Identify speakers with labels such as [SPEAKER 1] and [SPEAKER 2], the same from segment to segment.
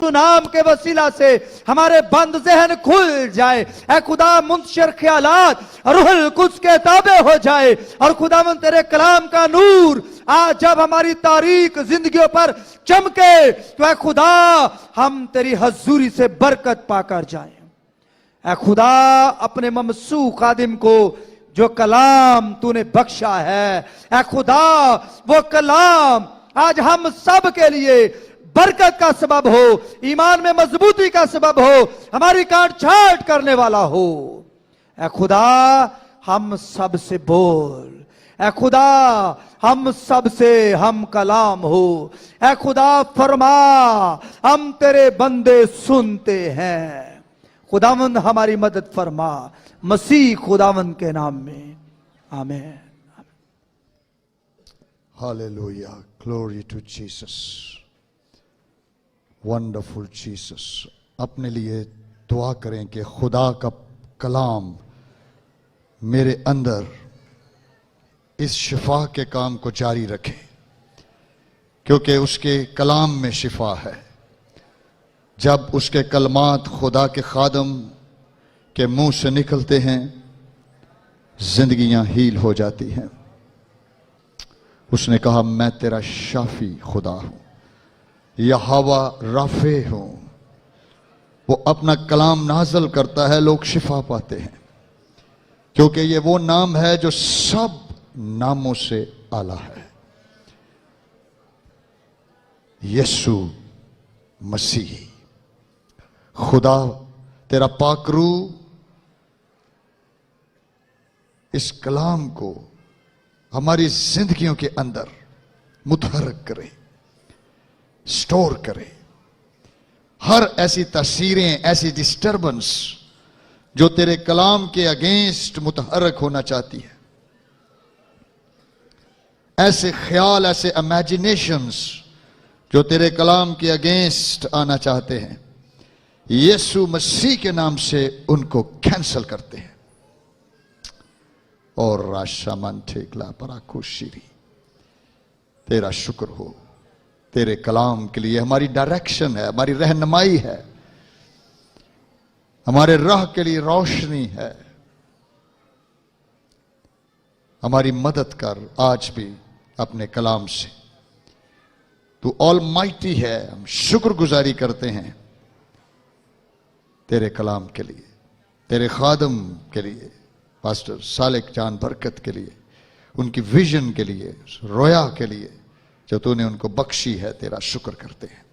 [SPEAKER 1] नाम के वसीला से हमारे बंद जहन खुल जाए। ऐ खुदा मुंतशिर ख्यालात रूहुल कुद्स के ताबे हो जाए और खुदावंद तेरे कलाम का नूर आज जब हमारी तारीक जिंदगियों पर चमके तो ऐ खुदा हम तेरी हजूरी से बरकत पाकर जाए। ऐ खुदा अपने ममसू खादिम को जो कलाम तूने बख्शा है, ऐ खुदा वो कलाम आज हम सब के लिए बरकत का सबब हो, ईमान में मजबूती का सबब हो, हमारी काट छाट करने वाला हो। ऐ खुदा हम सब से बोल, ऐ खुदा हम सब से हम कलाम हो। ऐ खुदा फरमा हम तेरे बंदे सुनते हैं। खुदावंद हमारी मदद फरमा, मसीह खुदावंद के नाम में, आमीन।
[SPEAKER 2] Hallelujah, glory to Jesus, wonderful Jesus. अपने लिए दुआ करें कि खुदा का कलाम मेरे अंदर इस शिफा के काम को जारी रखे, क्योंकि उसके कलाम में शिफा है। जब उसके कलमात खुदा के खादम के मुंह से निकलते हैं, जिंदगियां हील हो जाती हैं। उसने कहा मैं तेरा शाफी खुदा हूं, यहोवा राफे हूं। वो अपना कलाम नाजल करता है, लोग शिफा पाते हैं, क्योंकि ये वो नाम है जो सब नामों से आला है, यीशु मसीह। खुदा तेरा पाकरू इस कलाम को हमारी जिंदगियों के अंदर मुतहर्रिक करे, स्टोर करे। हर ऐसी तस्वीरें, ऐसी डिस्टर्बेंस जो तेरे कलाम के अगेंस्ट मुतहर्रिक होना चाहती है, ऐसे ख्याल, ऐसे इमेजिनेशंस जो तेरे कलाम के अगेंस्ट आना चाहते हैं, यीशु मसीह के नाम से उनको कैंसल करते हैं। और राशामन ठेकला पराकुशीरी, तेरा शुक्र हो। तेरे कलाम के लिए हमारी डायरेक्शन है, हमारी रहनुमाई है, हमारे राह के लिए रोशनी है। हमारी मदद कर आज भी अपने कलाम से। तू ऑलमाइटी है, हम शुक्रगुजारी करते हैं तेरे कलाम के लिए, तेरे खादम के लिए, पास्टर सालेक जान बरकत के लिए, उनकी विजन के लिए, रोया के लिए जो तूने उनको बख्शी है। तेरा शुक्र करते हैं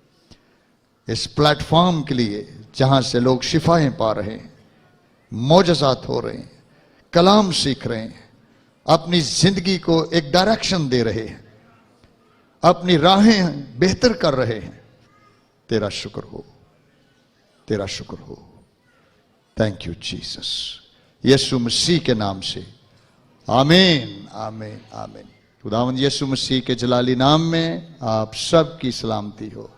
[SPEAKER 2] इस प्लेटफॉर्म के लिए जहां से लोग शिफाएं पा रहे हैं, मोजज़ात हो रहे हैं, कलाम सीख रहे हैं, अपनी जिंदगी को एक डायरेक्शन दे रहे हैं, अपनी राहें बेहतर कर रहे हैं। तेरा शुक्र हो, तेरा शुक्र हो। थैंक यू जीसस, यीशु मसीह के नाम से आमीन, आमीन, आमीन। खुदावंद यीशु मसीह के जलाली नाम में आप सब की सलामती हो।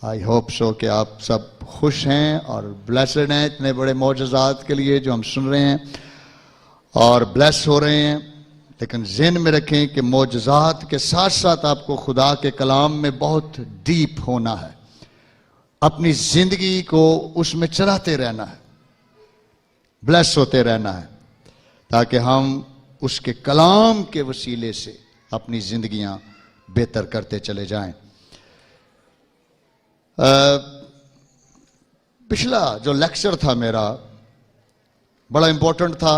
[SPEAKER 2] आई होप सो कि आप सब खुश हैं और ब्लेसड हैं इतने बड़े मौजज़ात के लिए जो हम सुन रहे हैं और ब्लेस हो रहे हैं। लेकिन ज़हन में रखें कि मौजज़ात के साथ साथ आपको खुदा के कलाम में बहुत डीप होना है, अपनी जिंदगी को उसमें चलाते रहना है, ब्लेस होते रहना है, ताकि हम उसके कलाम के वसीले से अपनी जिंदगियां बेहतर करते चले जाएं। पिछला जो लेक्चर था मेरा बड़ा इंपॉर्टेंट था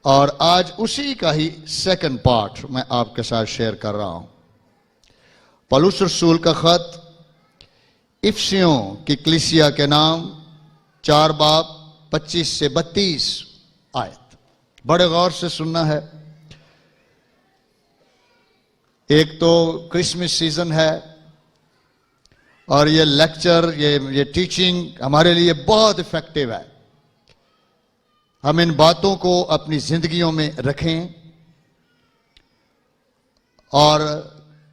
[SPEAKER 2] और आज उसी का ही सेकंड पार्ट मैं आपके साथ शेयर कर रहा हूं। पौलुस रसूल का खत इफिसियों की कलीसिया के नाम 4 बाब 25 से 32 आयत। बड़े गौर से सुनना है। एक तो क्रिसमस सीजन है और ये लेक्चर, ये टीचिंग हमारे लिए बहुत इफेक्टिव है। हम इन बातों को अपनी जिंदगियों में रखें और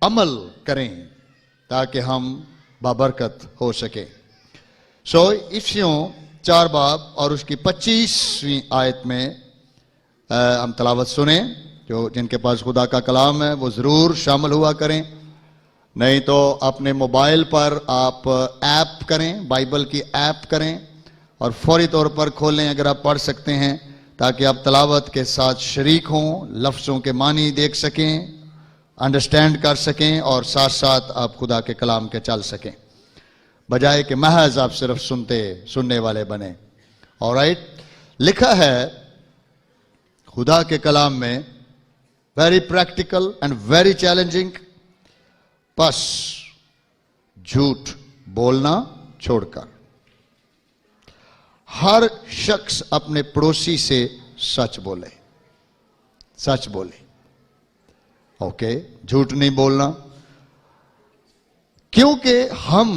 [SPEAKER 2] अमल करें ताकि हम बाबरकत हो सके। सो इफिसियों 4 बाब और उसकी 25वीं आयत में हम तलावत सुने। जो जिनके पास खुदा का कलाम है वो जरूर शामिल हुआ करें। नहीं तो अपने मोबाइल पर आप ऐप करें, बाइबल की ऐप करें और फौरी तौर पर खोलें अगर आप पढ़ सकते हैं, ताकि आप तलावत के साथ शरीक हों, लफ्ज़ों के मानी देख सकें, अंडरस्टैंड कर सकें और साथ साथ आप खुदा के कलाम के चल सकें, बजाय कि महज आप सिर्फ सुनने वाले बने। ऑलराइट, लिखा है खुदा के कलाम में, very practical and very challenging, बस झूठ बोलना छोड़कर हर शख्स अपने पड़ोसी से सच बोले, सच बोले। ओके, झूठ नहीं बोलना, क्योंकि हम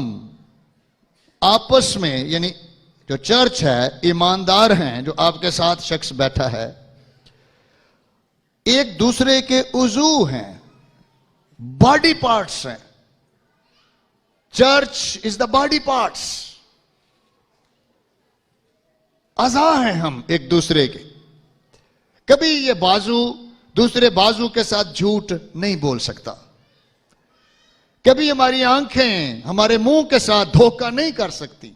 [SPEAKER 2] आपस में, यानी जो चर्च है, ईमानदार हैं, जो आपके साथ शख्स बैठा है, एक दूसरे के उजू हैं, बॉडी पार्ट्स हैं। Church is the body parts, अज़ा हैं हम एक दूसरे के। कभी ये बाजू दूसरे बाजू के साथ झूठ नहीं बोल सकता, कभी हमारी आंखें हमारे मुंह के साथ धोखा नहीं कर सकती,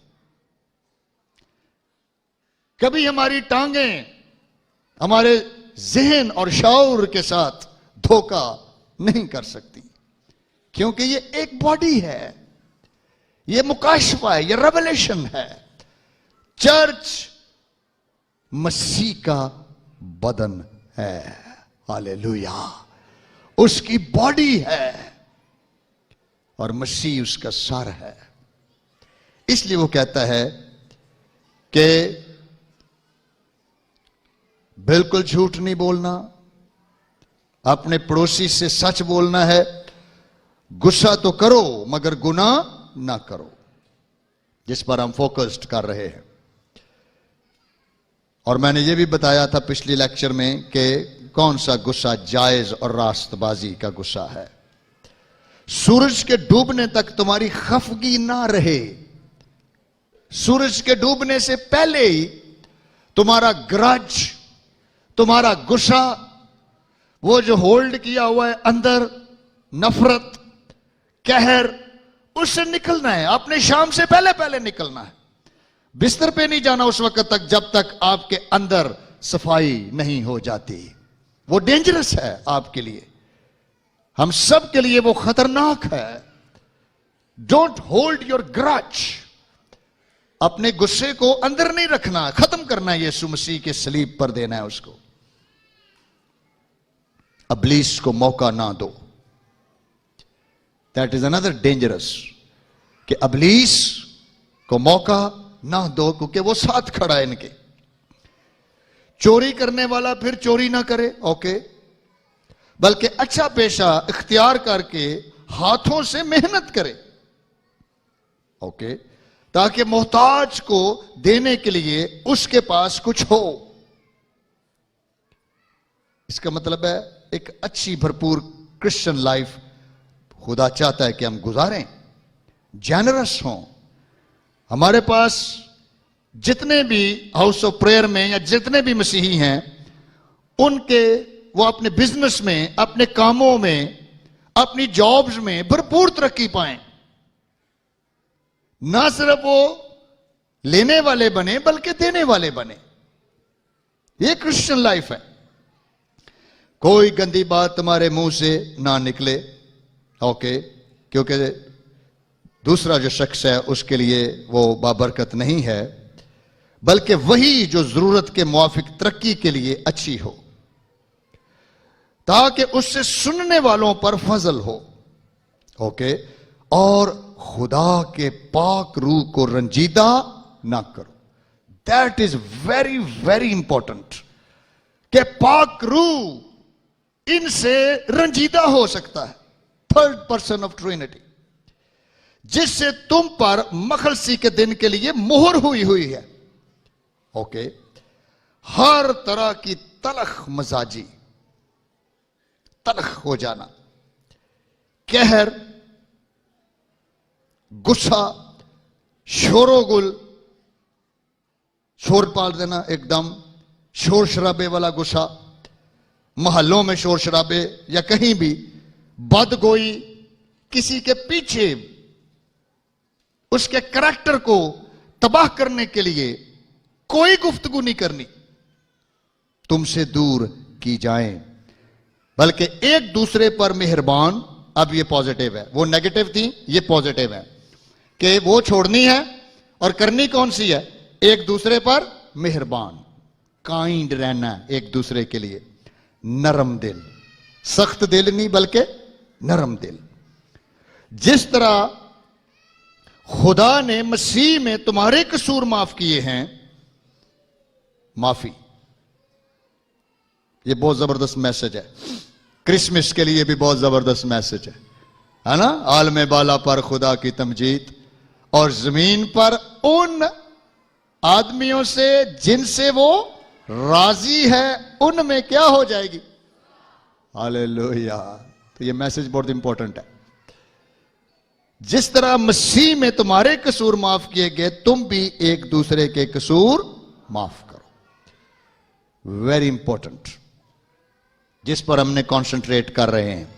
[SPEAKER 2] कभी हमारी टांगें हमारे जहन और शऊर के साथ धोखा नहीं कर सकती, क्योंकि ये एक बॉडी है, ये मुकाशफा है, ये रेवलेशन है। चर्च मसीह का बदन है, हालेलुया, उसकी बॉडी है और मसीह उसका सर है। इसलिए वो कहता है कि बिल्कुल झूठ नहीं बोलना, अपने पड़ोसी से सच बोलना है, गुस्सा तो करो मगर गुनाह ना करो, जिस पर हम फोकस्ड कर रहे हैं। और मैंने ये भी बताया था पिछले लेक्चर में कि कौन सा गुस्सा जायज और रास्तबाजी का गुस्सा है। सूरज के डूबने तक तुम्हारी खफगी ना रहे, सूरज के डूबने से पहले ही तुम्हारा ग्रज, तुम्हारा गुस्सा, वो जो होल्ड किया हुआ है अंदर, नफरत, कहर, उससे निकलना है। आपने शाम से पहले पहले निकलना है, बिस्तर पे नहीं जाना उस वक्त तक जब तक आपके अंदर सफाई नहीं हो जाती। वो डेंजरस है आपके लिए, हम सब के लिए वो खतरनाक है। डोंट होल्ड योर ग्रज, अपने गुस्से को अंदर नहीं रखना, खत्म करना है, यीशु मसीह के सलीब पर देना है उसको। अब्लीस को मौका ना दो, दैट इज अनदर डेंजरस, कि अब्लीस को मौका ना दो, क्योंकि वो साथ खड़ा है इनके। चोरी करने वाला फिर चोरी ना करे, ओके, बल्कि अच्छा पेशा इख्तियार करके हाथों से मेहनत करे, ओके, ताकि मोहताज को देने के लिए उसके पास कुछ हो। इसका मतलब है एक अच्छी भरपूर क्रिश्चियन लाइफ खुदा चाहता है कि हम गुजारें, जेनरस हों। हमारे पास जितने भी हाउस ऑफ प्रेयर में या जितने भी मसीही हैं, उनके वो अपने बिजनेस में, अपने कामों में, अपनी जॉब्स में भरपूर तरक्की पाएं। ना सिर्फ वो लेने वाले बने बल्कि देने वाले बने। ये क्रिश्चियन लाइफ है। कोई गंदी बात तुम्हारे मुंह से ना निकले, ओके, क्योंकि दूसरा जो शख्स है उसके लिए वो बाबरकत नहीं है, बल्कि वही जो जरूरत के मुआफिक तरक्की के लिए अच्छी हो, ताकि उससे सुनने वालों पर फजल हो, ओके, और खुदा के पाक रूह को रंजीदा ना करो। That is very very important, कि पाक रूह इनसे रंजीदा हो सकता है, थर्ड पर्सन ऑफ ट्रिनिटी, जिससे तुम पर मखलसी के दिन के लिए मोहर हुई है, ओके। हर तरह की तलख मजाजी, तलख हो जाना, कहर, गुस्सा, शोरोगुल, शोर पाल देना, एकदम शोर शराबे वाला गुस्सा, मोहल्लों में शोर शराबे या कहीं भी बदगोई, किसी के पीछे उसके करैक्टर को तबाह करने के लिए कोई गुफ्तगू नहीं करनी, तुमसे दूर की जाएं, बल्कि एक दूसरे पर मेहरबान। अब ये पॉजिटिव है, वो नेगेटिव थी, ये पॉजिटिव है कि वो छोड़नी है और करनी कौन सी है? एक दूसरे पर मेहरबान, काइंड रहना है एक दूसरे के लिए, नरम दिल, सख्त दिल नहीं बल्कि नरम दिल। जिस तरह खुदा ने मसीह में तुम्हारे कसूर माफ किए हैं, माफी, ये बहुत जबरदस्त मैसेज है। क्रिसमस के लिए भी बहुत जबरदस्त मैसेज है ना? आलम बाला पर खुदा की तमजीद और जमीन पर उन आदमियों से जिनसे वो राजी है, उनमें क्या हो जाएगी? हालेलुया। तो ये मैसेज बहुत इंपॉर्टेंट है। जिस तरह मसीह में तुम्हारे कसूर माफ किए गए, तुम भी एक दूसरे के कसूर माफ करो। वेरी इंपॉर्टेंट, जिस पर हमने कंसंट्रेट कर रहे हैं।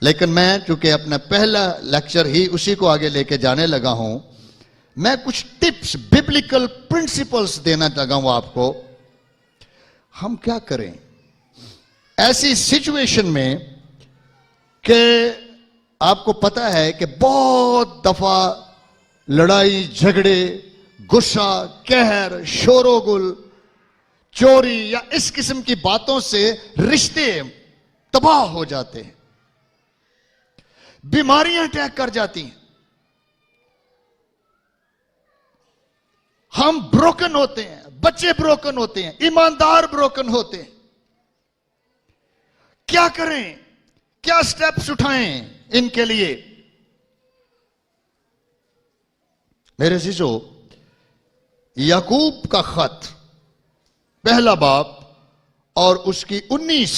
[SPEAKER 2] लेकिन मैं चूंकि अपना पहला लेक्चर ही उसी को आगे लेके जाने लगा हूं, मैं कुछ टिप्स, बिब्लिकल प्रिंसिपल्स देना लगा हूं आपको। हम क्या करें ऐसी सिचुएशन में कि आपको पता है कि बहुत दफा लड़ाई झगड़े, गुस्सा, कहर, शोरोगुल, चोरी या इस किस्म की बातों से रिश्ते तबाह हो जाते हैं, बीमारियां अटैक कर जाती हैं, हम ब्रोकन होते हैं, बच्चे ब्रोकन होते हैं, ईमानदार ब्रोकन होते हैं। क्या करें? क्या स्टेप्स उठाएं इनके लिए? मेरे अजीजो, याकूब का खत पहला बाब और उसकी 19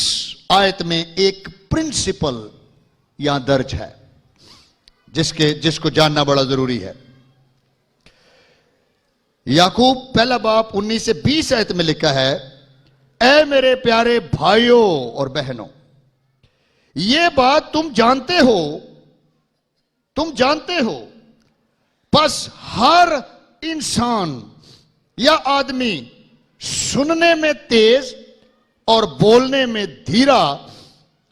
[SPEAKER 2] आयत में एक प्रिंसिपल यहां दर्ज है जिसको जानना बड़ा जरूरी है। याकूब पहला बाब 19 से 20 आयत में लिखा है, ऐ मेरे प्यारे भाइयों और बहनों, ये बात तुम जानते हो, बस हर इंसान या आदमी सुनने में तेज और बोलने में धीरा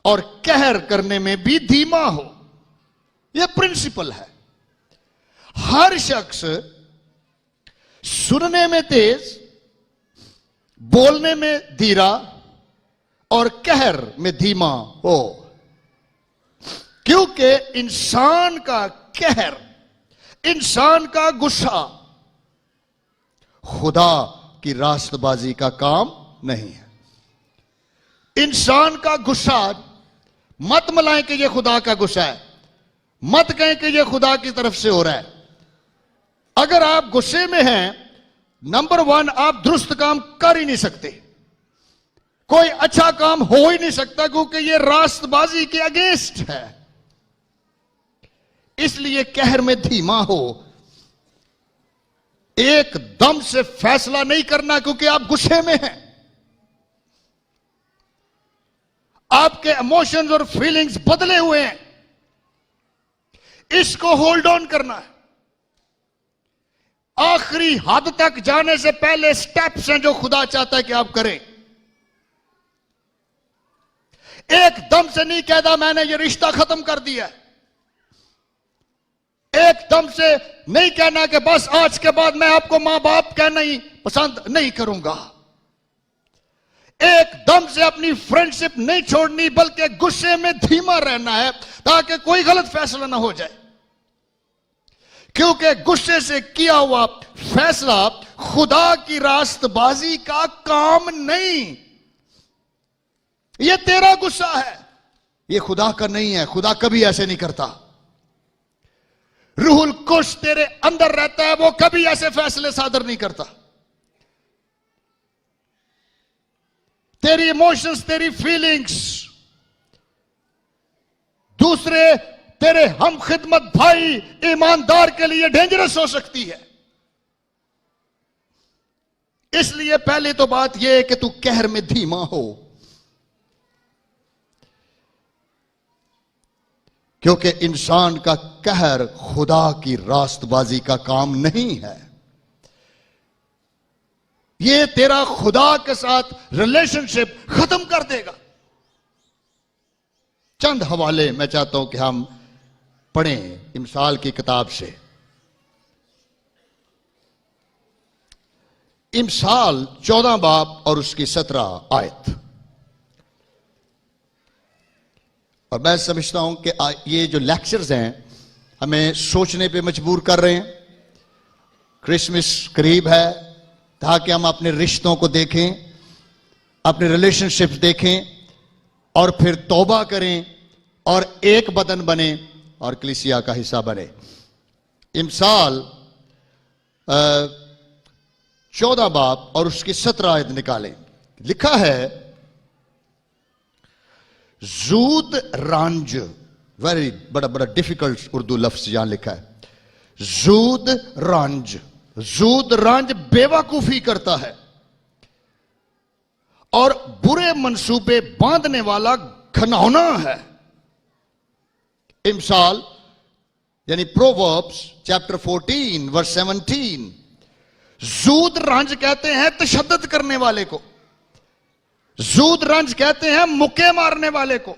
[SPEAKER 2] और कहर करने में भी धीमा हो। यह प्रिंसिपल है। हर शख्स सुनने में तेज, बोलने में धीरा और कहर में धीमा हो, क्योंकि इंसान का कहर, इंसान का गुस्सा खुदा की रास्तबाजी का काम नहीं है। इंसान का गुस्सा मत मलाएं कि यह खुदा का गुस्सा है, मत कहें कि यह खुदा की तरफ से हो रहा है। अगर आप गुस्से में हैं, नंबर 1, आप दुरुस्त काम कर ही नहीं सकते, कोई अच्छा काम हो ही नहीं सकता, क्योंकि यह रास्तबाजी के अगेंस्ट है। इसलिए कहर में धीमा हो, एकदम से फैसला नहीं करना, क्योंकि आप गुस्से में हैं, आपके इमोशंस और फीलिंग्स बदले हुए हैं। इसको होल्ड ऑन करना है। आखिरी हद तक जाने से पहले स्टेप्स हैं जो खुदा चाहता है कि आप करें। एकदम से नहीं कहता मैंने ये रिश्ता खत्म कर दिया, एकदम से नहीं कहना कि बस आज के बाद मैं आपको मां बाप कहना ही पसंद नहीं करूंगा, एकदम से अपनी फ्रेंडशिप नहीं छोड़नी, बल्कि गुस्से में धीमा रहना है ताकि कोई गलत फैसला ना हो जाए। क्योंकि गुस्से से किया हुआ फैसला खुदा की रास्तबाजी का काम नहीं। यह तेरा गुस्सा है, यह खुदा का नहीं है। खुदा कभी ऐसे नहीं करता। रूहुल कुश तेरे अंदर रहता है, वो कभी ऐसे फैसले सादर नहीं करता। तेरी इमोशंस, तेरी फीलिंग्स दूसरे तेरे हम खिदमत भाई ईमानदार के लिए डेंजरस हो सकती है। इसलिए पहले तो बात यह है कि तू कहर में धीमा हो। क्योंकि इंसान का कहर खुदा की रास्तबाजी का काम नहीं है। ये तेरा खुदा के साथ रिलेशनशिप खत्म कर देगा। चंद हवाले मैं चाहता हूं कि हम पढ़ें इमसाल की किताब से। इमसाल 14 बाब और उसकी 17 आयत। और मैं समझता हूं कि ये जो लेक्चर्स हैं हमें सोचने पे मजबूर कर रहे हैं। क्रिसमस करीब है ताकि हम अपने रिश्तों को देखें, अपने रिलेशनशिप्स देखें और फिर तौबा करें और एक बदन बने और कलीसिया का हिस्सा बने। इमसाल 14 बाब और उसकी 17 आयत निकालें। लिखा है जूद रांझ, वेरी बड़ा बड़ा डिफिकल्ट उर्दू लफ्ज यहां लिखा है। जूद रांझ, जूद रांझ बेवकूफी करता है और बुरे मंसूबे बांधने वाला घनौना है। इमसाल यानी प्रोवर्ब्स चैप्टर 14 वर्स 17। जूद रांझ कहते हैं तशद्दुद करने वाले को, जूद रंज कहते हैं मुक्के मारने वाले को,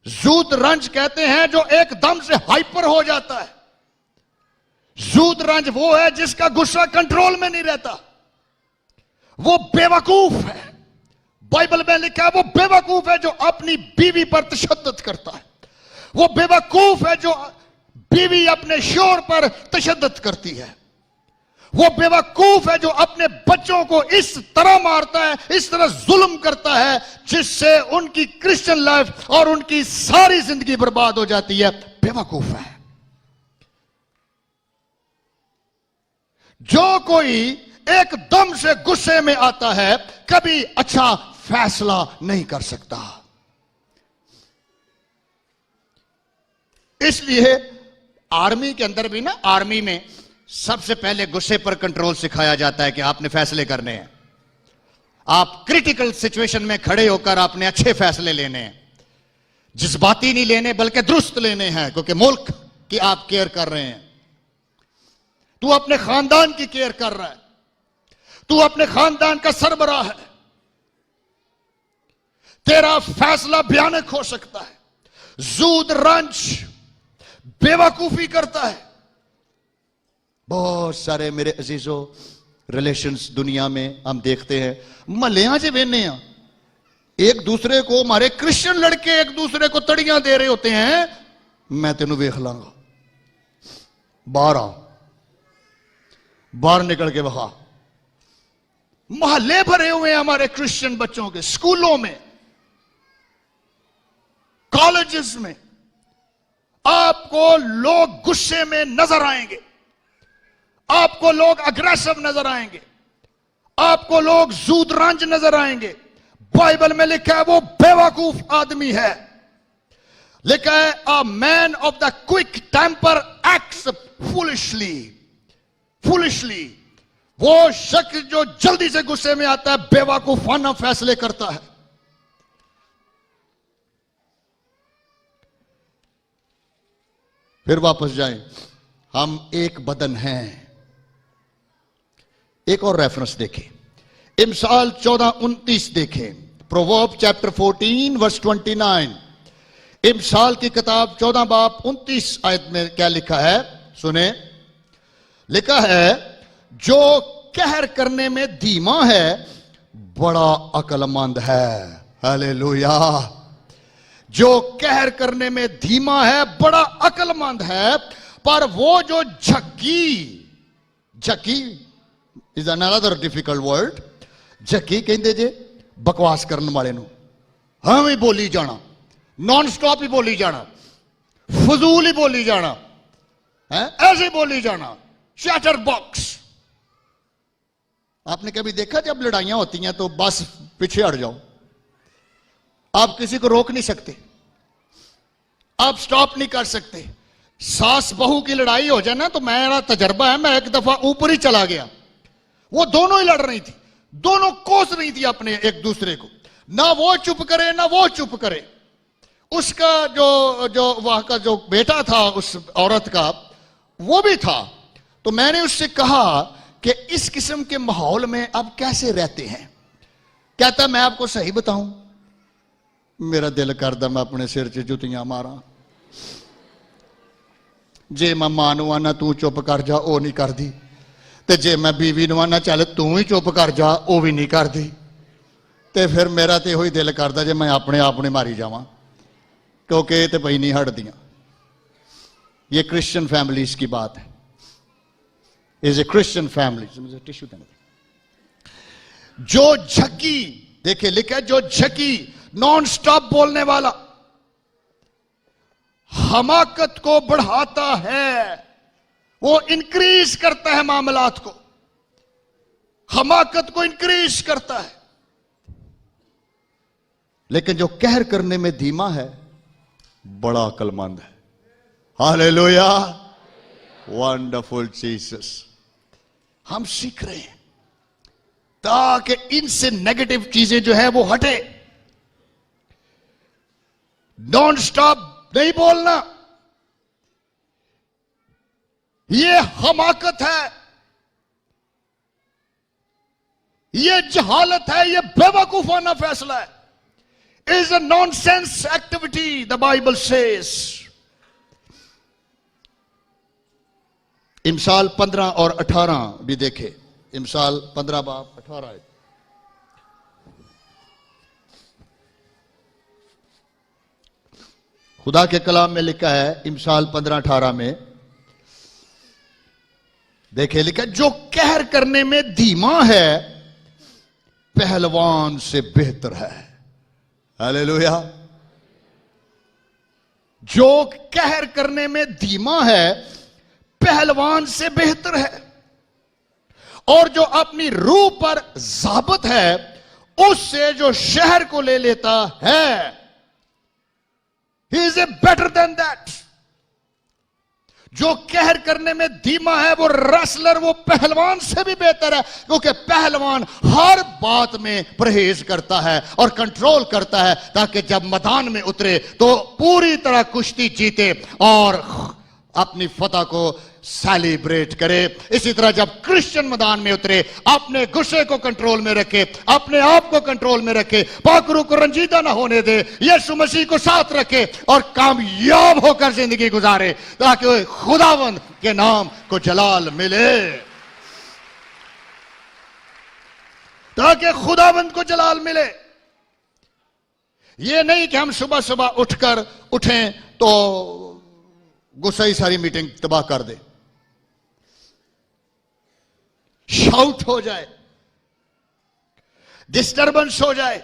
[SPEAKER 2] जूद रंज कहते हैं जो एकदम से हाइपर हो जाता है। जूद रंज वो है जिसका गुस्सा कंट्रोल में नहीं रहता, वो बेवकूफ है। बाइबल में लिखा है वो बेवकूफ है जो अपनी बीवी पर तशद्दुद करता है। वो बेवकूफ है जो बीवी अपने शोहर पर तशद्दुद करती है। वो बेवकूफ है जो अपने बच्चों को इस तरह मारता है, इस तरह जुल्म करता है जिससे उनकी क्रिश्चियन लाइफ और उनकी सारी जिंदगी बर्बाद हो जाती है। बेवकूफ है। जो कोई एकदम से गुस्से में आता है कभी अच्छा फैसला नहीं कर सकता। इसलिए आर्मी के अंदर भी ना, आर्मी में सबसे पहले गुस्से पर कंट्रोल सिखाया जाता है कि आपने फैसले करने हैं। आप क्रिटिकल सिचुएशन में खड़े होकर आपने अच्छे फैसले लेने हैं, जज्बाती नहीं लेने बल्कि दुरुस्त लेने हैं, क्योंकि मुल्क की आप केयर कर रहे हैं। तू अपने खानदान की केयर कर रहा है, तू अपने खानदान का सरबराह है। तेरा फैसला भयानक हो सकता है। जूद रंज बेवकूफी करता है। बहुत सारे मेरे अजीजों रिलेशंस दुनिया में हम देखते हैं, मलियां से बेने एक दूसरे को, हमारे क्रिश्चियन लड़के एक दूसरे को तड़ियां दे रहे होते हैं। मैं तेनू वेख लांगा, बाहर आ, बाहर निकल के बहा। मोहल्ले भरे हुए हैं हमारे क्रिश्चियन बच्चों के, स्कूलों में, कॉलेजेस में। आपको लोग गुस्से में नजर आएंगे, आपको लोग अग्रेसिव नजर आएंगे, आपको लोग जूदरंज नजर आएंगे। बाइबल में लिखा है वो बेवकूफ आदमी है। लिखा है a man of the quick temper acts foolishly. Foolishly वो शख्स जो जल्दी से गुस्से में आता है, बेवकूफाना फैसले करता है। फिर वापस जाएं, हम एक बदन हैं। एक और रेफरेंस देखें, इमसाल 14:29 देखें, प्रोवर्ब चैप्टर 14 वर्स 29। इमसाल की किताब 14 बाब 29 आयत में क्या लिखा है सुने। लिखा है जो कहर करने में धीमा है बड़ा अक्लमंद है। हालेलुया। जो कहर करने में धीमा है बड़ा अक्लमंद है, पर वो जो झक्की इज अनदर डिफिकल्ट वर्ड। झक्की कहते जे बकवास करने वाले नूं, हाँ ही बोली जाना, नॉन स्टॉप ही बोली जाना, फजूल ही बोली जाना है, ऐसे बोली जाना, चैटर बॉक्स। आपने कभी देखा जब लड़ाइयां होती हैं तो बस पीछे हट जाओ, आप किसी को रोक नहीं सकते, आप स्टॉप नहीं कर सकते। सास बहू की लड़ाई हो जाए ना, तो मेरा तजर्बा है, मैं एक दफा ऊपर ही चला गया। वो दोनों ही लड़ रही थी, दोनों कोस रही थी अपने एक दूसरे को, ना वो चुप करे ना वो चुप करे। उसका जो जो वहां का जो बेटा था उस औरत का, वो भी था। तो मैंने उससे कहा कि इस किस्म के माहौल में आप कैसे रहते हैं? कहता मैं आपको सही बताऊं, मेरा दिल करदा मैं अपने सिर च जुतियां मारा। जे मैं मां नूं आना तू चुप कर जा, वो नहीं करदी, ते जे मैं बीवी नूं आना चल तू ही चुप कर जा, वो भी नहीं करदी। ते फिर मेरा तो यही दिल करदा जे मैं अपने आप ने मारी जावां, क्योंकि ये तो पई नहीं हटदियां। ये क्रिश्चियन फैमिलीज की बात है। Is a Christian family. मुझे टिश्यू देना। जो झकी, देखिए लिखा है, जो झकी नॉन स्टॉप बोलने वाला हमाकत को बढ़ाता है, वो इंक्रीज करता है मामलात को, हमाकत को इंक्रीज करता है। लेकिन जो कहर करने में धीमा है बड़ा अक्लमंद है। Hallelujah, wonderful Jesus. हम सीख रहे हैं ताकि इनसे नेगेटिव चीजें जो है वो हटे। नॉन स्टॉप नहीं बोलना, ये हमाकत है, ये जहालत है, ये बेवकूफाना फैसला है। Is a nonsense activity, the Bible says. इमसाल 15 और 18 भी देखे। इमसाल 15 बाब 18 है। खुदा के कलाम में लिखा है, इमसाल 15-18 में देखे लिखा, जो कहर करने में धीमा है पहलवान से बेहतर है। हालेलुया। जो कहर करने में धीमा है पहलवान से बेहतर है, और जो अपनी रूह पर ज़ाबत है उससे जो शहर को ले लेता है, he is a better than that। जो कहर करने में धीमा है वो रेसलर, वो पहलवान से भी बेहतर है, क्योंकि पहलवान हर बात में परहेज करता है और कंट्रोल करता है, ताकि जब मैदान में उतरे तो पूरी तरह कुश्ती जीते और अपनी फतह को सेलिब्रेट करे। इसी तरह जब क्रिश्चियन मैदान में उतरे, अपने गुस्से को कंट्रोल में रखे, अपने आप को कंट्रोल में रखे, पाखरू को रंजीदा ना होने दे, यीशु मसीह को साथ रखे और कामयाब होकर जिंदगी गुजारे, ताकि खुदावंद के नाम को जलाल मिले, ताकि खुदावंद को जलाल मिले। ये नहीं कि हम सुबह सुबह उठें तो गुस्सा ही सारी मीटिंग तबाह कर दे, शाउट हो जाए, डिस्टर्बेंस हो जाए।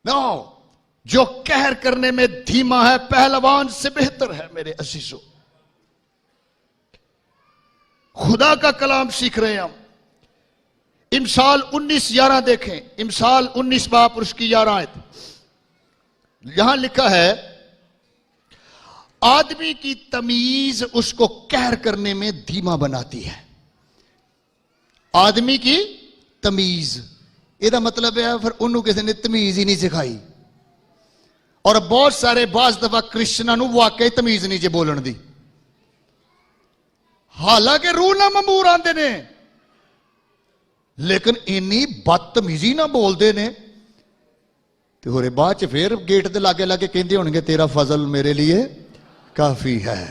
[SPEAKER 2] नो, जो कहर करने में धीमा है पहलवान से बेहतर है। मेरे अजीजों, खुदा का कलाम सीख रहे हैं हम। इमसाल 19:11 देखें। इमसाल 19 बाब उसकी 11 आयत। यहां लिखा है, आदमी की तमीज उसको कहर करने में धीमा बनाती है। आदमी की तमीज, ਇਹਦਾ मतलब है फिर उन्होंने किसी ने तमीज ही नहीं सिखाई। और बहुत सारे बाज दफा क्रिश्चियनां नूं वाकई तमीज नहीं जे बोलण दी, हालांकि रूह ना ममूर आंदे ने, लेकिन इन्नी बदतमीजी ना बोलते ने। ते होरे बाद च फिर गेट दे लागे लागे कहंदे होणगे, तेरा फजल मेरे लिए काफी है,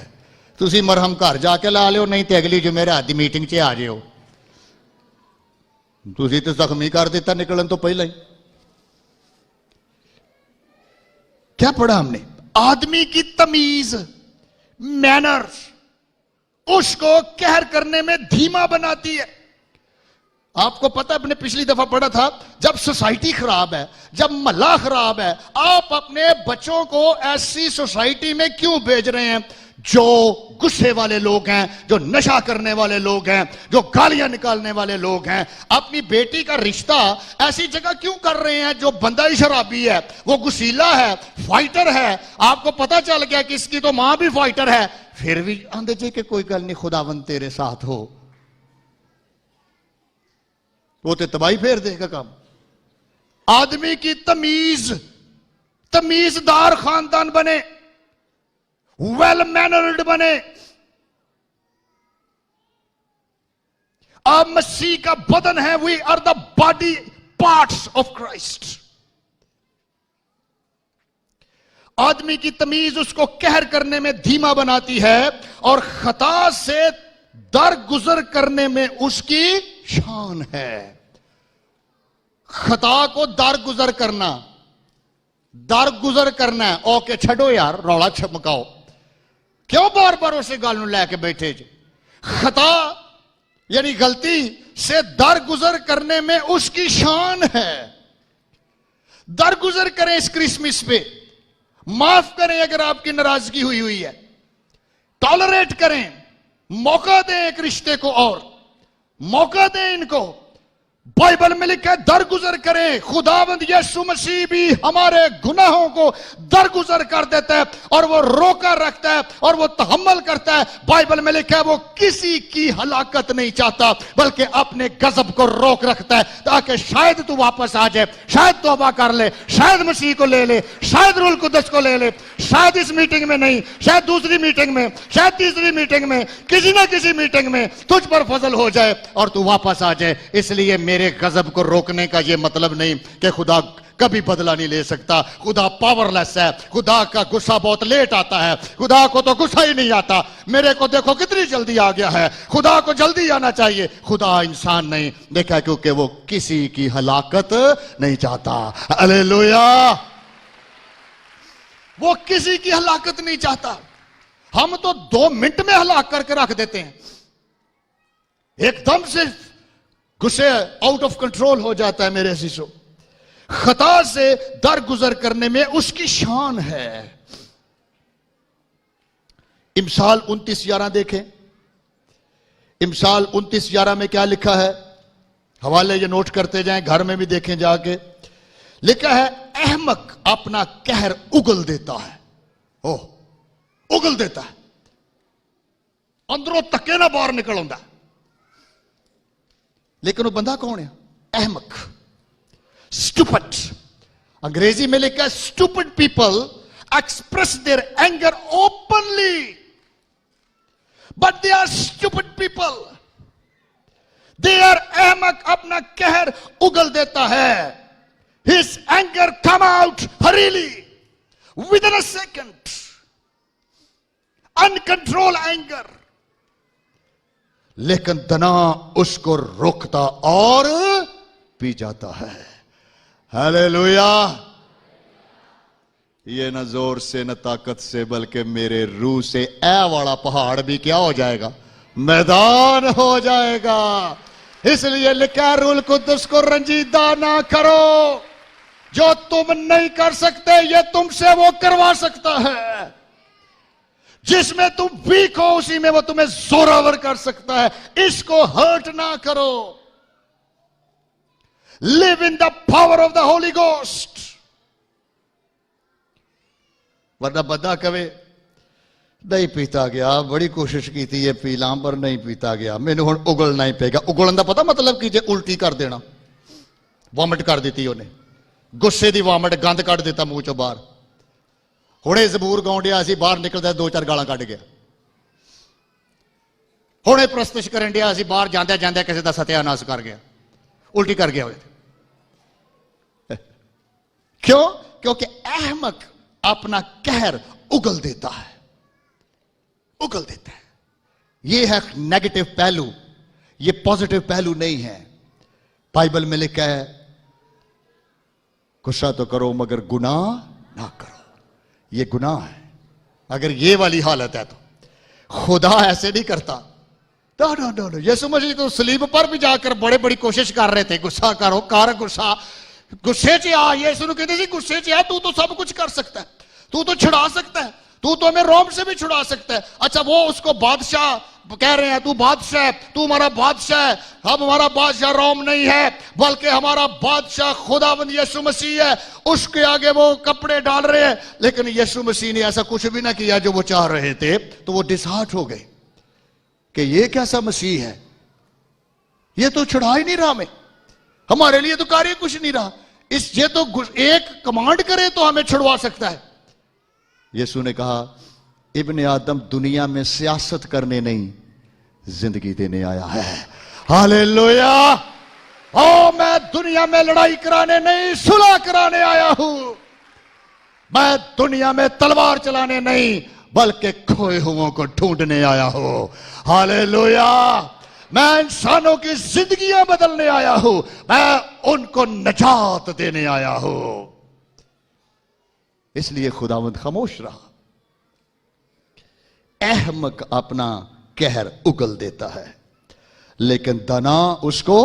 [SPEAKER 2] तुसी मरहम घर जाके ला लियो, नहीं तो अगली जुमेरात दी मीटिंग च आ जाओ। तुसी तो जख्मी कर देता निकलन तो पहले ही। क्या पढ़ा हमने? आदमी की तमीज, मैनर्स उसको कहर करने में धीमा बनाती है। आपको पता है, अपने पिछली दफा पढ़ा था, जब सोसाइटी खराब है, जब महल्ला खराब है, आप अपने बच्चों को ऐसी सोसाइटी में क्यों भेज रहे हैं जो गुस्से वाले लोग हैं, जो नशा करने वाले लोग हैं, जो गालियां निकालने वाले लोग हैं? अपनी बेटी का रिश्ता ऐसी जगह क्यों कर रहे हैं जो बंदा ही शराबी है, वो गुस्सीला है, फाइटर है? आपको पता चल गया कि इसकी तो मां भी फाइटर है, फिर भी आंदे जी कि कोई गल नहीं, खुदावंद तेरे साथ हो। वो तो तबाही फेर देगा काम। आदमी की तमीज
[SPEAKER 3] तमीजदार खानदान बने, वेल मैनर्ड बने। आप मसीह का बदन है, we are the body parts of Christ. आदमी की तमीज उसको कहर करने में धीमा बनाती है और खता से दरगुजर करने में उसकी शान है। खता को दरगुजर करना है। ओके छड़ो यार, रौला छमकाओ, क्यों बार बार उसे गाल नूं लैके बैठे जी। खता यानी गलती से दरगुजर करने में उसकी शान है। दरगुजर करें इस क्रिसमस पे, माफ करें अगर आपकी नाराजगी हुई है, टॉलरेट करें, मौका दें एक रिश्ते को और मौका दें इनको। बाइबल में लिखा है दरगुजर करें। खुदावंद यीशु मसीह भी हमारे गुनाहों को दरगुजर कर देता है और वो रोका रखता है और वो तहम्मुल करता है। बाइबल में लिखा है वो किसी की हलाकत नहीं चाहता बल्कि अपने गजब को रोक रखता है ताकि शायद तू वापस आ जाए, शायद तौबा कर ले, शायद मसीह को ले ले, शायद रूल कुदस को ले ले, शायद इस मीटिंग में नहीं, शायद दूसरी मीटिंग में, शायद तीसरी मीटिंग में, किसी ना किसी मीटिंग में तुझ पर फजल हो जाए और तू वापस आ जाए। इसलिए मेरे गजब को रोकने का यह मतलब नहीं कि खुदा कभी बदला नहीं ले सकता। खुदा पावरलेस है। खुदा का गुस्सा बहुत लेट आता है। खुदा को तो गुस्सा ही नहीं आता। मेरे को देखो कितनी जल्दी आ गया है। खुदा को जल्दी आना चाहिए। खुदा इंसान नहीं देखा क्योंकि वो किसी की हलाकत नहीं चाहता। हालेलुया। वो किसी की हलाकत नहीं चाहता। हम तो 2 मिनट में हलाक करके रख देते हैं। एकदम से गुस्से आउट ऑफ कंट्रोल हो जाता है मेरे शिशु। खता से दरगुजर करने में उसकी शान है। इमसाल 29:11 देखें। इमसाल 29:11 में क्या लिखा है? हवाले ये नोट करते जाएं, घर में भी देखें जाके। लिखा है अहमक अपना कहर उगल देता है। ओह, उगल देता है, अंदरों तके ना बाहर निकल आंदा। लेकिन वो बंदा कौन है? अहमक, स्टूपिड। अंग्रेजी में लिखा है stupid people express their anger openly but they are stupid people. They are अहमक अपना कहर उगल देता है। हिज एंगर कम आउट हरीली within a second. Uncontrol anger. लेकिन दना उसको रोकता और पी जाता है। हालेलुया। ये न जोर से न ताकत से बल्कि मेरे रूह से ए वाला पहाड़ भी क्या हो जाएगा? मैदान हो जाएगा। इसलिए लिखा रूल कुद्दुस को रंजीदा ना करो। जो तुम नहीं कर सकते ये तुमसे वो करवा सकता है। जिसमें तुम वीक हो उसी में वो तुम्हें जोरावर कर सकता है। इसको हर्ट ना करो। Live in the power of the Holi ghost. वरना बंदा कवे नहीं पीता गया, बड़ी कोशिश की थी ये पी लां पर नहीं पीता गया, मैंने हुण उगलना ही पेगा। उगलन का पता मतलब की? जे उल्टी कर देना, वॉमिट कर दी उन्हें, गुस्से की वॉमिट, गंद कट दिता मुंह चो बाहर। हुणे जबूर गाउण डिया सी, बाहर निकलदा 2-4 गालां कट गया। हुणे प्रस्तुत करन डिया सी, बाहर जांदे जांदे किसी का सत्यानाश कर गया, उल्टी कर गया। क्यों? क्योंकि अहमक अपना कहर उगल देता है। उगल देता है। यह है नेगेटिव पहलू, यह पॉजिटिव पहलू नहीं है। बाइबल में लिखा है गुस्सा तो करो मगर गुनाह ना करो। यह गुनाह है। अगर यह वाली हालत है तो खुदा ऐसे नहीं करता। नो। यीशु मसीह तो सलीब पर भी जाकर बड़े बड़ी कोशिश कर रहे थे, गुस्सा करो, कर गुस्सा, गुस्से च आ। यीशु कहते थे गुस्से च आ, तू तो सब कुछ कर सकता है, तू तो छुड़ा सकता है, तू तो हमें रोम से भी छुड़ा सकता है। अच्छा, वो उसको बादशाह कह रहे हैं, तू बादशाह है, तू हमारा बादशाह है। अब हमारा बादशाह रोम नहीं है बल्कि हमारा बादशाह खुदावंद यीशु मसीह है। उसके आगे वो कपड़े डाल रहे हैं। लेकिन यीशु मसीह ने ऐसा कुछ भी ना किया जो वो चाह रहे थे। तो वो डिसहार्ट हो गए कि ये कैसा मसीह है, ये तो छुड़ा ही नहीं रहा हमें, हमारे लिए तो कार्य कुछ नहीं रहा। ये तो एक कमांड करे तो हमें छुड़वा सकता है।
[SPEAKER 2] यीशु ने कहा, इब्ने आदम दुनिया में सियासत करने नहीं, जिंदगी देने आया है।
[SPEAKER 3] हालेलुया। ओ मैं दुनिया में लड़ाई कराने नहीं, सुलह कराने आया हूं। मैं दुनिया में तलवार चलाने नहीं, बल्कि खोए हुओं को ढूंढने आया हूं। हालेलुया। मैं इंसानों की जिंदगियां बदलने आया हूं, मैं उनको निजात देने आया हूं।
[SPEAKER 2] इसलिए खुदावंद खामोश रहा। अहमक अपना कहर उगल देता है, लेकिन दाना उसको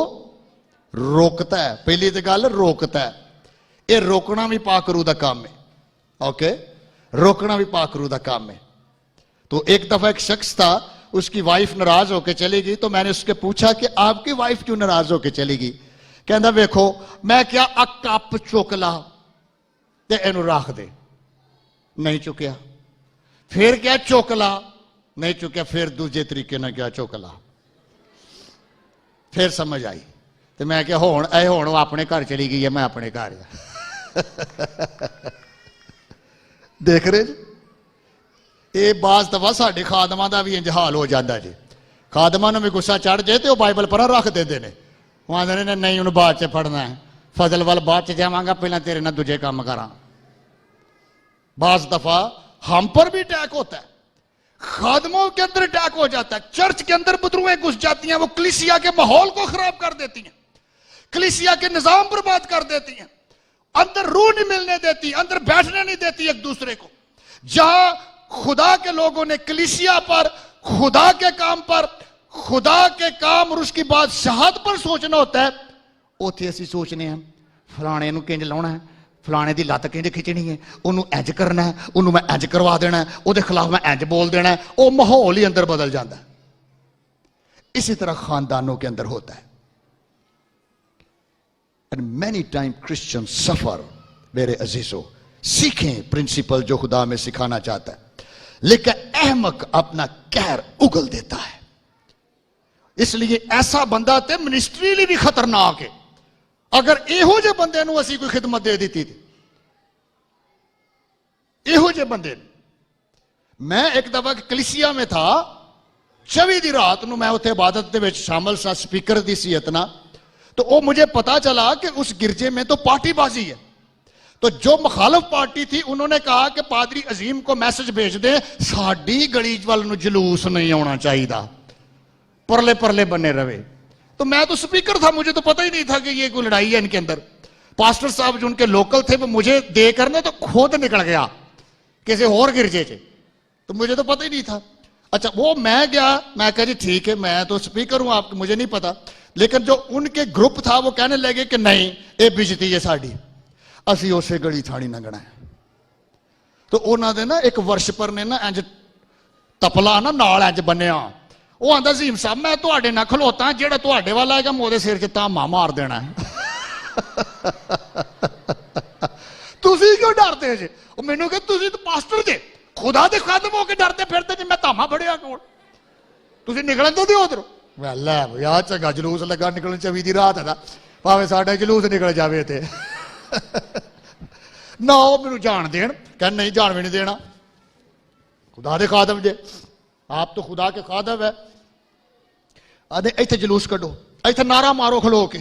[SPEAKER 2] रोकता है। पहली तो गल रोकता है, ये रोकना भी पाकरू का काम है। ओके, रोकना भी पाकरू का काम है। तो एक दफा एक शख्स था, उसकी वाइफ नाराज होकर चली गई, तो मैंने उसके पूछा कि आपकी वाइफ क्यों नाराज होकर चली गई? कहता वेखो मैं क्या आ कप चुक ला ते इनू रख दे, नहीं चुकया। फिर क्या चुक ला, नहीं चुकया। फिर दूजे तरीके ना क्या चुक ला, फिर समझ आई। तो मैं क्या हुण अपने घर चली गई है, मैं अपने घर देख रहे जी, ये बाज दफा साडे खादमां दा भी इंज हाल हो जाता जी। खादमां नूं भी गुस्सा चढ़ जाए तो बाइबल पर रख देंदे ने, वो आंदे ने नहीं उन्हें बाद च पढ़ना है, फजल वाल बाद च जावांगा, पहला तेरे नाल दूजे काम करा। बाज दफा हम पर भी अटैक होता है, खादमों के अंदर अटैक हो जाता है, चर्च के अंदर बदरुएं घुस जाती हैं, वो कलीसिया के माहौल को खराब कर देती हैं, कलीसिया के निजाम बर्बाद कर देती हैं, अंदर रूह नहीं मिलने देती, अंदर बैठने नहीं देती एक दूसरे को। जहां खुदा के लोगों ने कलीसिया पर, खुदा के काम पर, खुदा के काम और उसकी बादशाहत पर सोचना होता है, उथे असीं सोचने हैं फलाने नूं किंज लाउणा है, फलाने की लत्त किंज खिंचनी है, उन्होंने इंज करना है, उन्होंने मैं इंज करवा देना है, उसके खिलाफ मैं इंज बोल देना है। वो माहौल ही अंदर बदल जाता है। इसी तरह खानदानों के अंदर होता है। एंड मैनी टाइम क्रिश्चियन सफर। मेरे अजीजों, सीखें प्रिंसिपल जो खुदा में सिखाना चाहता है, लेकिन अहमक अपना कहर उगल देता है। इसलिए ऐसा बंदा ते मिनिस्ट्री लिए भी खतरनाक है। अगर इहो जे बंदे नूं असीं कोई खिदमत दे दी थी, इहो जे बंदे, मैं एक दफा कलीसिया में था, 24 दी रात नूं मैं उत्थे इबादत दे विच शामिल सा, स्पीकर दी सी इतना, तो वो मुझे पता चला कि उस गिरजे में तो पार्टीबाजी है। तो जो मुखालफ पार्टी थी उन्होंने कहा कि पादरी अजीम को मैसेज भेज दे, साडी गली वाल नूं जुलूस नहीं आना चाहिए, परले परले बने रहे। तो मैं तो स्पीकर था, मुझे तो पता ही नहीं था कि ये कोई लड़ाई है इनके अंदर। पास्टर साहब जो उनके लोकल थे वो मुझे देकर ना तो खुद निकल गया किसी और गिरजे से, तो मुझे तो पता ही नहीं था। अच्छा, वो मैं गया, मैं कहा जी ठीक है, मैं तो स्पीकर हूं, आपको मुझे नहीं पता। लेकिन जो उनके ग्रुप था वो कहने लगे कि नहीं ये बिजती है साड़ी, असी उसे गली थानी लंघना है। तो उन्होंने ना एक वर्शपर ने ना इंज तपला ना नाल इंज बनिया, वो आंदा अजीम साहब मैं तुहाडे नाल खलोता, जेड़ा तुहाडे वाला आएगा मैं सिर च धामा मार देना है। तुसी क्यों डरते जे? मैनू कह तुसी तो पास्टर जे, खुदा दे खादम होके डरते फिरते जी, मैं धामा फड़िया कौन? तुसी निकलन तो दिओ उधरों। लै यार चंगा जलूस लगा निकलन, 24 दी रात है, भावे साडा जलूस निकल जावे ते ना वो मैनू जान देन। कह नहीं जान भी नहीं देना, खुदा दे खादम जे, आप तो खुदा के खादम है। आदे इत्थे जलूस कड्डो, इत्थे नारा मारो खलो के,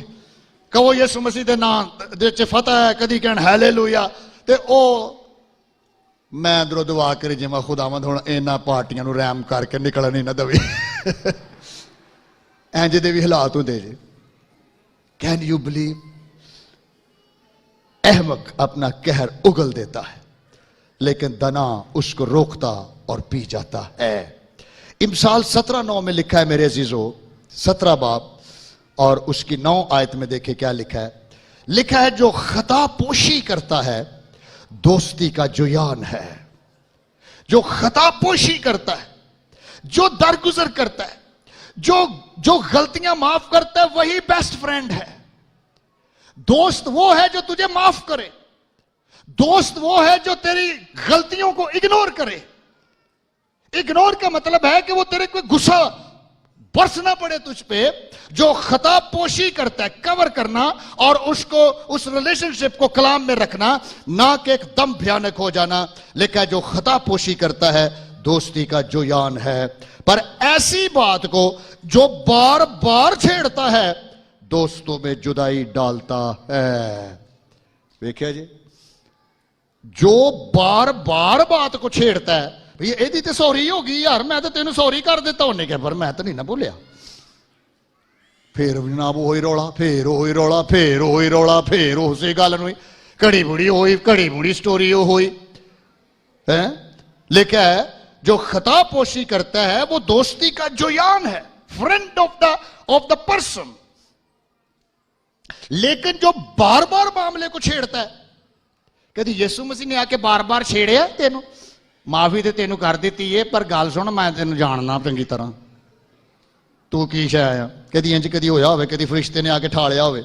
[SPEAKER 2] कहो यीशु मसीह दे नाम दे च फतह है, कदी कहण हालेलुया। ते ओ मैं अंदरों दुआ करी जिवें खुदावंद हुण इन्हां पार्टियां नूं रहम करके निकलन ही ना दवे। इंज दे भी हालात होंदे जे। Can you believe? अहमक अपना कहर उगल देता है, लेकिन दना उसको रोकता और पी जाता है। इमसाल 17:9 में लिखा है मेरे अजीजों, 17 बाब और उसकी 9 आयत में देखे क्या लिखा है। लिखा है जो खता पोशी करता है दोस्ती का जुयान है। जो खता पोशी करता है, जो दरगुजर करता है, जो गलतियां माफ करता है, वही बेस्ट फ्रेंड है। दोस्त वो है जो तुझे माफ करे, दोस्त वो है जो तेरी गलतियों को इग्नोर करे। इग्नोर का मतलब है कि वो तेरे को गुस्सा
[SPEAKER 3] बरसना पड़े तुझ पे, जो खता पोशी करता है, कवर करना और उसको उस रिलेशनशिप को कलाम में रखना, ना कि एकदम भयानक हो जाना। लेकिन जो खता पोशी करता है दोस्ती का जो यान है, पर ऐसी बात को जो बार बार छेड़ता है दोस्तों में जुदाई डालता है। देखिए जी, जो बार बार बात को छेड़ता है, भैया एदी तो सॉरी होगी यार, मैं तो तेन सॉरी कर देता उन्हें क्या, पर मैं तो नहीं ना बोलिया, फिर ना वो ही रौला, फिर वही रौला, फिर वही रौला, फिर उसी गल हुई, घड़ी बुड़ी हुई, घड़ी बुड़ी स्टोरी हुई है। लेकिन जो खता पोशी करता है वो दोस्ती का जो यान है, फ्रेंड ऑफ द पर्सन। लेकिन जो बार बार मामले को छेड़ता है, कभी यीशु मसीह ने आके बार बार छेड़िया तेनू, माफी तो तेनू कर दी है, पर गल सुन, मैं तेन जानना चंगी तरह, तू की शाया, कदी इंज कदी होया होवे, कदी फरिश्ते ने आके ठालिया होवे,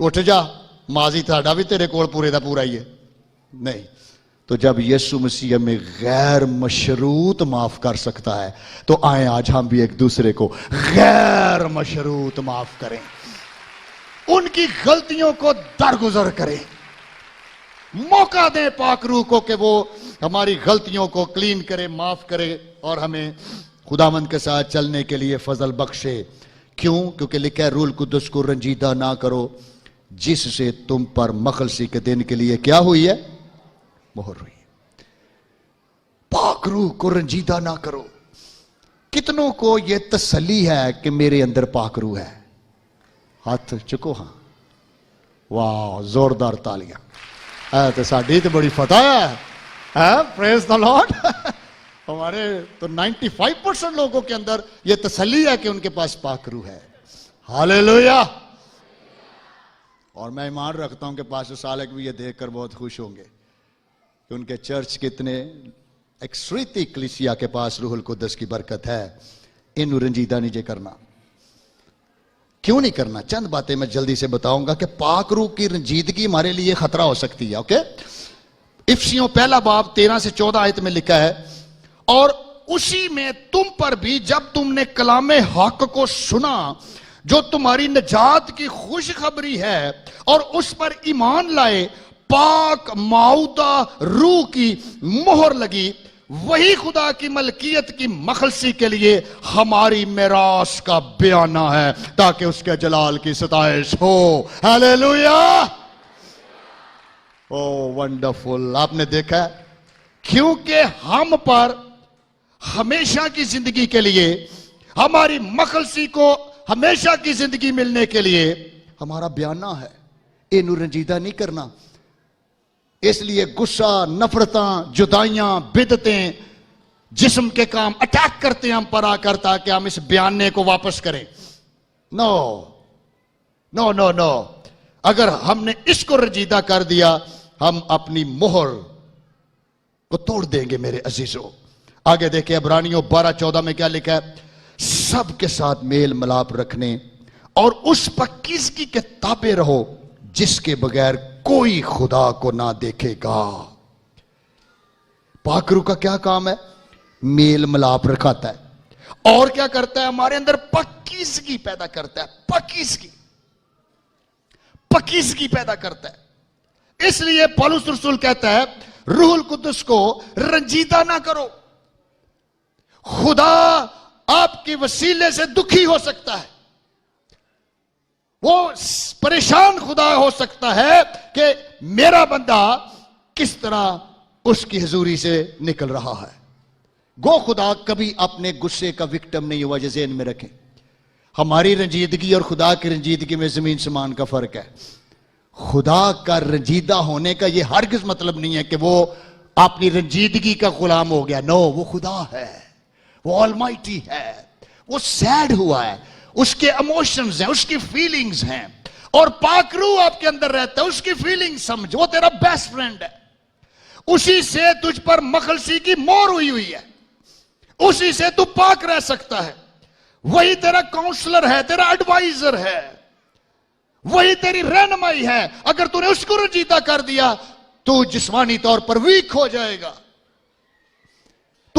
[SPEAKER 3] उठ जा, माजी थाड़ा भी तेरे कोल पूरे दा पूरा ही है। नहीं, तो जब यीशु मसीह हमें गैर मशरूत माफ कर सकता है, तो आए आज हम भी एक दूसरे को गैर मशरूत माफ करें, उनकी गलतियों को दरगुजर करें, मौका दें पाक रूह को कि वो हमारी गलतियों को क्लीन करे, माफ करे और हमें खुदावंद के साथ चलने के लिए फजल बख्शे। क्यों? क्योंकि लिखा है रूह कुद्दुस को रंजीदा ना करो, जिससे तुम पर मखलसी के दिन के लिए क्या हुई है? मोहर हुई है। पाक रूह को रंजीदा ना करो। कितनों को यह तसल्ली है कि मेरे अंदर पाक रूह है? हाथ चुको। हाँ, वाह, जोरदार तालियां। तो साड़ी तो बड़ी फतह है, प्रेज द लॉर्ड। हमारे तो 95% लोगों के अंदर यह तसल्ली है कि उनके पास पाक रूह है। हालेलुया। और मैं ईमान रखता हूं कि पास्टर सालेक भी ये देखकर बहुत खुश होंगे कि उनके चर्च कितने एक्सरीती कलीसिया के पास रूहुल कुद्दस की बरकत है। इन रंजीदा नीचे करना, क्यों नहीं करना? चंद बातें मैं जल्दी से बताऊंगा कि पाक रूह की रंजीदगी हमारे लिए खतरा हो सकती है। ओके, इफिसियों पहला बाब 13 से 14 आयत में लिखा है, और उसी में तुम पर भी जब तुमने कलामे हक को सुना, जो तुम्हारी निजात की खुशखबरी है, और उस पर ईमान लाए, पाक माउदा रूह की मोहर लगी, वही खुदा की मलकियत की मखलसी के लिए हमारी मेरास का बयाना है, ताकि उसके जलाल की सताइश हो। हालेलुया। ओ वंडरफुल। आपने देखा, क्योंकि हम पर हमेशा की जिंदगी के लिए, हमारी मखलसी को हमेशा की जिंदगी मिलने के लिए हमारा बयाना है, इनू रंजीदा नहीं करना। इसलिए गुस्सा, नफरतां, जुदाइयां, बिदतें, जिस्म के काम अटैक करते हैं हम पर आकर, ताकि हम इस बयाने को वापस करें। No no no no. अगर हमने इसको रंजीदा कर दिया, हम अपनी मोहर को तोड़ देंगे मेरे अजीजों। आगे देखिए इब्रानियों 12-14 में क्या लिखा है? सबके साथ मेल मिलाप रखने और उस पाकीज़गी के ताबे रहो, जिसके बगैर कोई खुदा को ना देखेगा। पाक रूह का क्या काम है? मेल मिलाप रखाता है। और क्या करता है? हमारे अंदर पाकीज़गी पैदा करता है। पाकीज़गी पैदा करता है। इसलिए पौलुस रसूल कहता है, रूहुल कुद्दुस को रंजीदा ना करो। खुदा आपके वसीले से दुखी हो सकता है, वो परेशान खुदा हो सकता है कि मेरा बंदा किस तरह उसकी हुजूरी से निकल रहा है। गो खुदा कभी अपने गुस्से का विक्टिम नहीं हुआ। जैसे इन में रखें, हमारी रंजीदगी और खुदा की रंजीदगी में जमीन समान का फर्क है। खुदा का रंजीदा होने का यह हरगिज मतलब नहीं है कि वो अपनी रंजीदगी का गुलाम हो गया। नो, वो खुदा है, वो ऑलमाइटी है, वो सैड हुआ है, उसके इमोशंस हैं, उसकी फीलिंग्स हैं, और पाक रूह आपके अंदर रहता है, उसकी फीलिंग्स समझ। वो तेरा बेस्ट फ्रेंड है, उसी से तुझ पर मखलसी की मोहर हुई है, उसी से तू पाक रह सकता है। वही तेरा काउंसलर है, तेरा एडवाइजर है, वही तेरी रहनुमाई है। अगर तूने उसको रंजीदा कर दिया, तू जिस्मानी तौर पर वीक हो जाएगा,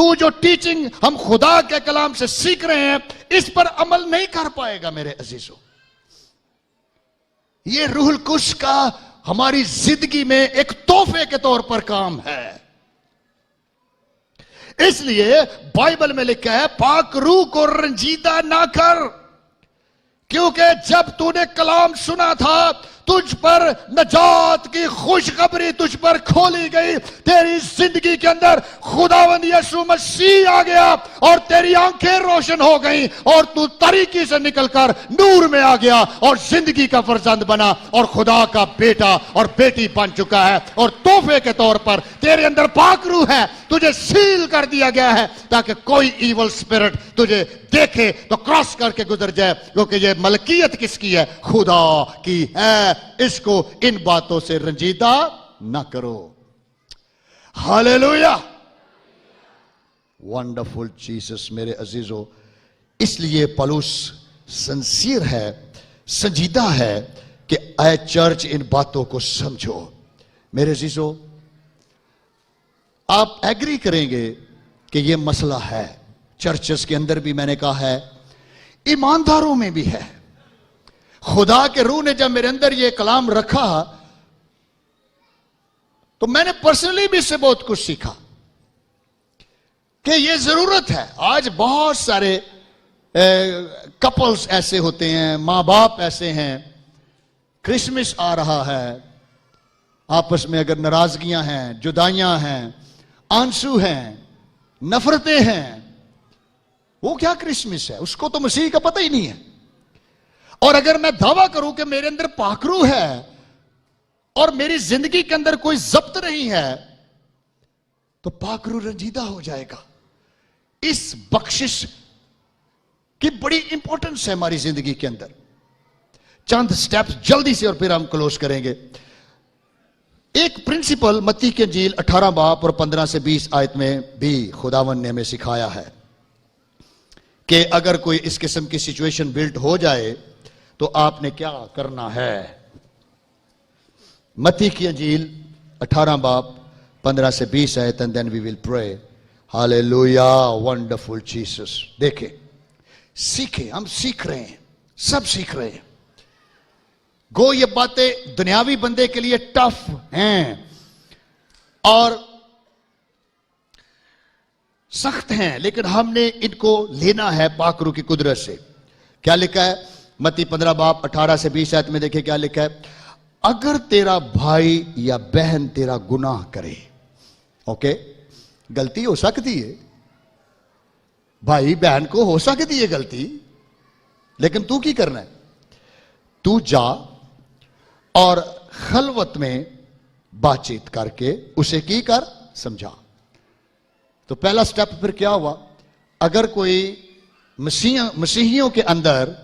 [SPEAKER 3] तू जो टीचिंग हम खुदा के कलाम से सीख रहे हैं इस पर अमल नहीं कर पाएगा मेरे अजीजों। ये रूहुल कुद्स का हमारी जिंदगी में एक तोहफे के तौर पर काम है। इसलिए बाइबल में लिखा है पाक रूह को रंजीदा ना कर, क्योंकि जब तूने कलाम सुना था तुझ पर नजात की खुशखबरी तुझ पर खोली गई, तेरी जिंदगी के अंदर खुदावंद यीशु मसीह आ गया और तेरी आंखें रोशन हो गई और तू तारीकी से निकलकर नूर में आ गया और जिंदगी का फर्जंद बना और खुदा का बेटा और बेटी बन चुका है। और तोहफे के तौर पर तेरे अंदर पाक रूह है, तुझे सील कर दिया गया है ताकि कोई इवल स्पिरिट तुझे देखे तो क्रॉस करके गुजर जाए, क्योंकि ये मलकियत किसकी है? खुदा की है। इसको इन बातों से रंजीदा ना करो। Hallelujah, wonderful Jesus. मेरे अजीजों, इसलिए पौलुस सिंसियर है, संजीदा है कि ऐ चर्च इन बातों को समझो। मेरे अजीजों, आप एग्री करेंगे कि यह मसला है, चर्चेस के अंदर भी मैंने कहा है, ईमानदारों में भी है। खुदा के रूह ने जब मेरे अंदर यह कलाम रखा तो मैंने पर्सनली भी इससे बहुत कुछ सीखा कि यह जरूरत है। आज बहुत सारे कपल्स ऐसे होते हैं, मां बाप ऐसे हैं, क्रिसमस आ रहा है, आपस में अगर नाराजगियां हैं, जुदाइयां हैं, आंसू हैं, नफरतें हैं, वो क्या क्रिसमस है? उसको तो मसीह का पता ही नहीं है। और अगर मैं दावा करूं कि मेरे अंदर पाकरू है और मेरी जिंदगी के अंदर कोई जब्त नहीं है, तो पाकरू रंजीदा हो जाएगा। इस बख्शिश की बड़ी इंपॉर्टेंस है हमारी जिंदगी के अंदर। चंद स्टेप्स जल्दी से और फिर हम क्लोज करेंगे। एक प्रिंसिपल मत्ती की इंजील 18 बाब और 15 से 20 आयत में भी खुदावन ने हमें सिखाया है कि अगर कोई इस किस्म की सिचुएशन बिल्ट हो जाए तो आपने क्या करना है। मत्ती की इंजील 18 बाब 15 से 20 आयत, and then we will pray. Hallelujah, wonderful Jesus. देखें, सीखें, हम सीख रहे हैं, सब सीख रहे हैं। गो ये बातें दुनियावी बंदे के लिए टफ हैं और सख्त हैं, लेकिन हमने इनको लेना है पाकरू की कुदरत से। क्या लिखा है मत्ती 15 बाब 18 से 20 आयत में? देखिए क्या लिखा है। अगर तेरा भाई या बहन तेरा गुनाह करे, ओके, गलती हो सकती है, भाई बहन को हो सकती है गलती, लेकिन तू की करना है? तू जा और खलवत में बातचीत करके उसे की कर, समझा। तो पहला स्टेप फिर क्या हुआ? अगर कोई मसीहियों के अंदर,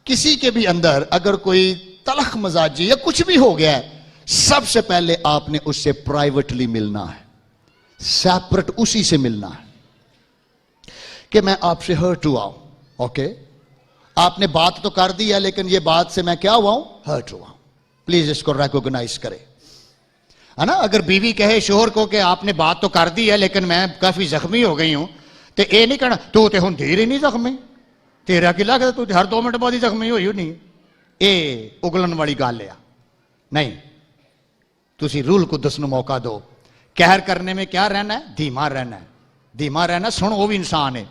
[SPEAKER 3] किसी के भी अंदर अगर कोई तलख मजाजी या कुछ भी हो गया है, सबसे पहले आपने उससे प्राइवेटली मिलना है, सेपरेट उसी से मिलना है कि मैं आपसे हर्ट हुआ हूं, ओके, आपने बात तो कर दी है लेकिन ये बात से मैं क्या हुआ हूं? हर्ट हुआ हूं, प्लीज इसको रिकॉग्नाइज करें, है ना। अगर बीवी कहे शोहर को कि आपने बात तो कर दी है लेकिन मैं काफी जख्मी हो गई हूं, तो ये नहीं कहना तू तो हुंदी ही नहीं जख्मी, तेरा की लगता तू हर 2 मिनट बाद ही जख्मी हुई नहीं। ये उगलन वाली गल है, नहीं। तुसी रूल कुदस नूं मौका दो। कहर करने में क्या रहना है? धीमा रहना है, धीमा रहना। सुन, वो भी इंसान है।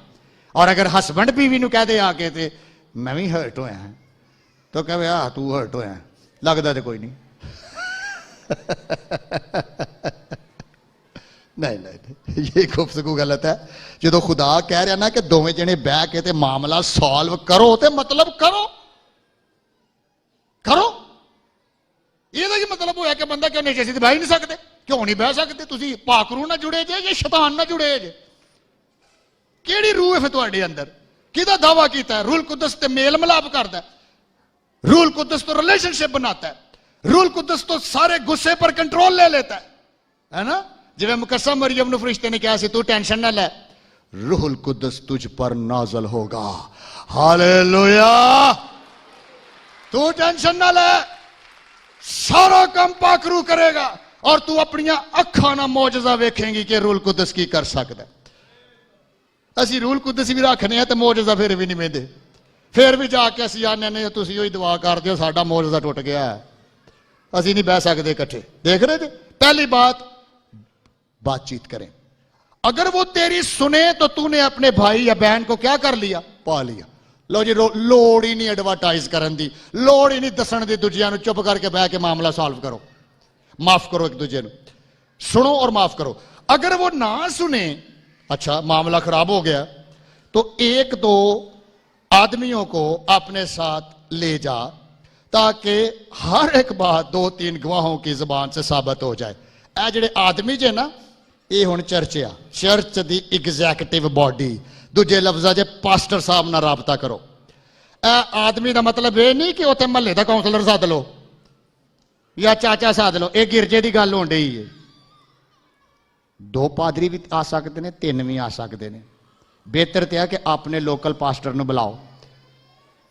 [SPEAKER 3] और अगर हसबैंड बीवी नूं कह दे आके ते मैं भी हर्ट होया है, तो कहे आ तू हर्ट होया, लगता तो कोई नहीं। नहीं नहीं, ये गुफ्तगू गलत है। जो खुदा कह रहा ना कि दोवें जने बह के ते मामला सॉल्व करो, ते मतलब करो करो। ये मतलब वो है कि बंदा क्यों नहीं बह ही नहीं सकते? क्यों नहीं बह सकते? तुसी पाकरू ना जुड़े जे या शैतान ना जुड़े जे? केड़ी रूह है फिर तुहाडे अंदर? किहदा दावा कीता है? रूल कुदस ते मेल मिलाप करदा है, रूल कुदस तो रिलेशनशिप बनाता है, रूल कुदस तो सारे गुस्से पर कंट्रोल ले लेता है ना। जिवें मुकस्सा मरियम नूं फरिश्ते ने कहा सी तू टेंशन ना ले, रूहुल कुदस तुझ पर नाज़िल होगा। हालेलुया, तू टेंशन ना ले, सारा काम पाकरू करेगा और तू अपनी अखां नाल मौजज़ा वेखेंगी कि रूहुल कुदस की कर सकदा है। ਅਸੀਂ ਰੂਲ ਕੁਦਸ ਵੀ ਰੱਖਨੇ ਆ ਤੇ ਮੌਜਜ਼ਾ ਫਿਰ ਵੀ ਨਹੀਂ ਮਿਲਦੇ, ਫਿਰ ਵੀ ਜਾ ਕੇ ਅਸੀਂ ਆਨੇ ਨੇ ਤੁਸੀਂ ਉਹੀ ਦੁਆ ਕਰਦੇ ਹੋ ਸਾਡਾ ਮੌਜਜ਼ਾ ਟੁੱਟ ਗਿਆ ਹੈ, ਅਸੀਂ नहीं बह सकते इकट्ठे। देख रहे थे? पहली बात बातचीत करें। अगर वो तेरी सुने तो तूने अपने भाई या बहन को क्या कर लिया? पा लिया। लो जी, लोड़ ही नहीं एडवर्टाइज करन दी, लोड़ ही नहीं दसन दी दूजिया चुप करके बह के मामला सॉल्व करो, माफ करो एक दूजे को, सुनो और माफ करो। अगर वो ना सुने, अच्छा मामला खराब हो गया, तो एक दो आदमियों को अपने साथ ले जा ताकि हर एक बात 2-3 गवाहों की जुबान से साबित हो जाए। ए जेडे आदमी जे ना, ये हुण चर्च आ, चर्च दी एग्जैक्टिव बॉडी, दूजे लफ्जां च पास्टर साहब नाल राबता करो। ए आदमी का मतलब ये नहीं कि उत्थे महल्ले का काउंसलर सद लो या चाचा सद लो, ये गिरजे की गल होण डई है। 2 पादरी भी आ सकते हैं, 3 भी आ सकते हैं। बेहतर तो है कि अपने लोकल पास्टर को बुलाओ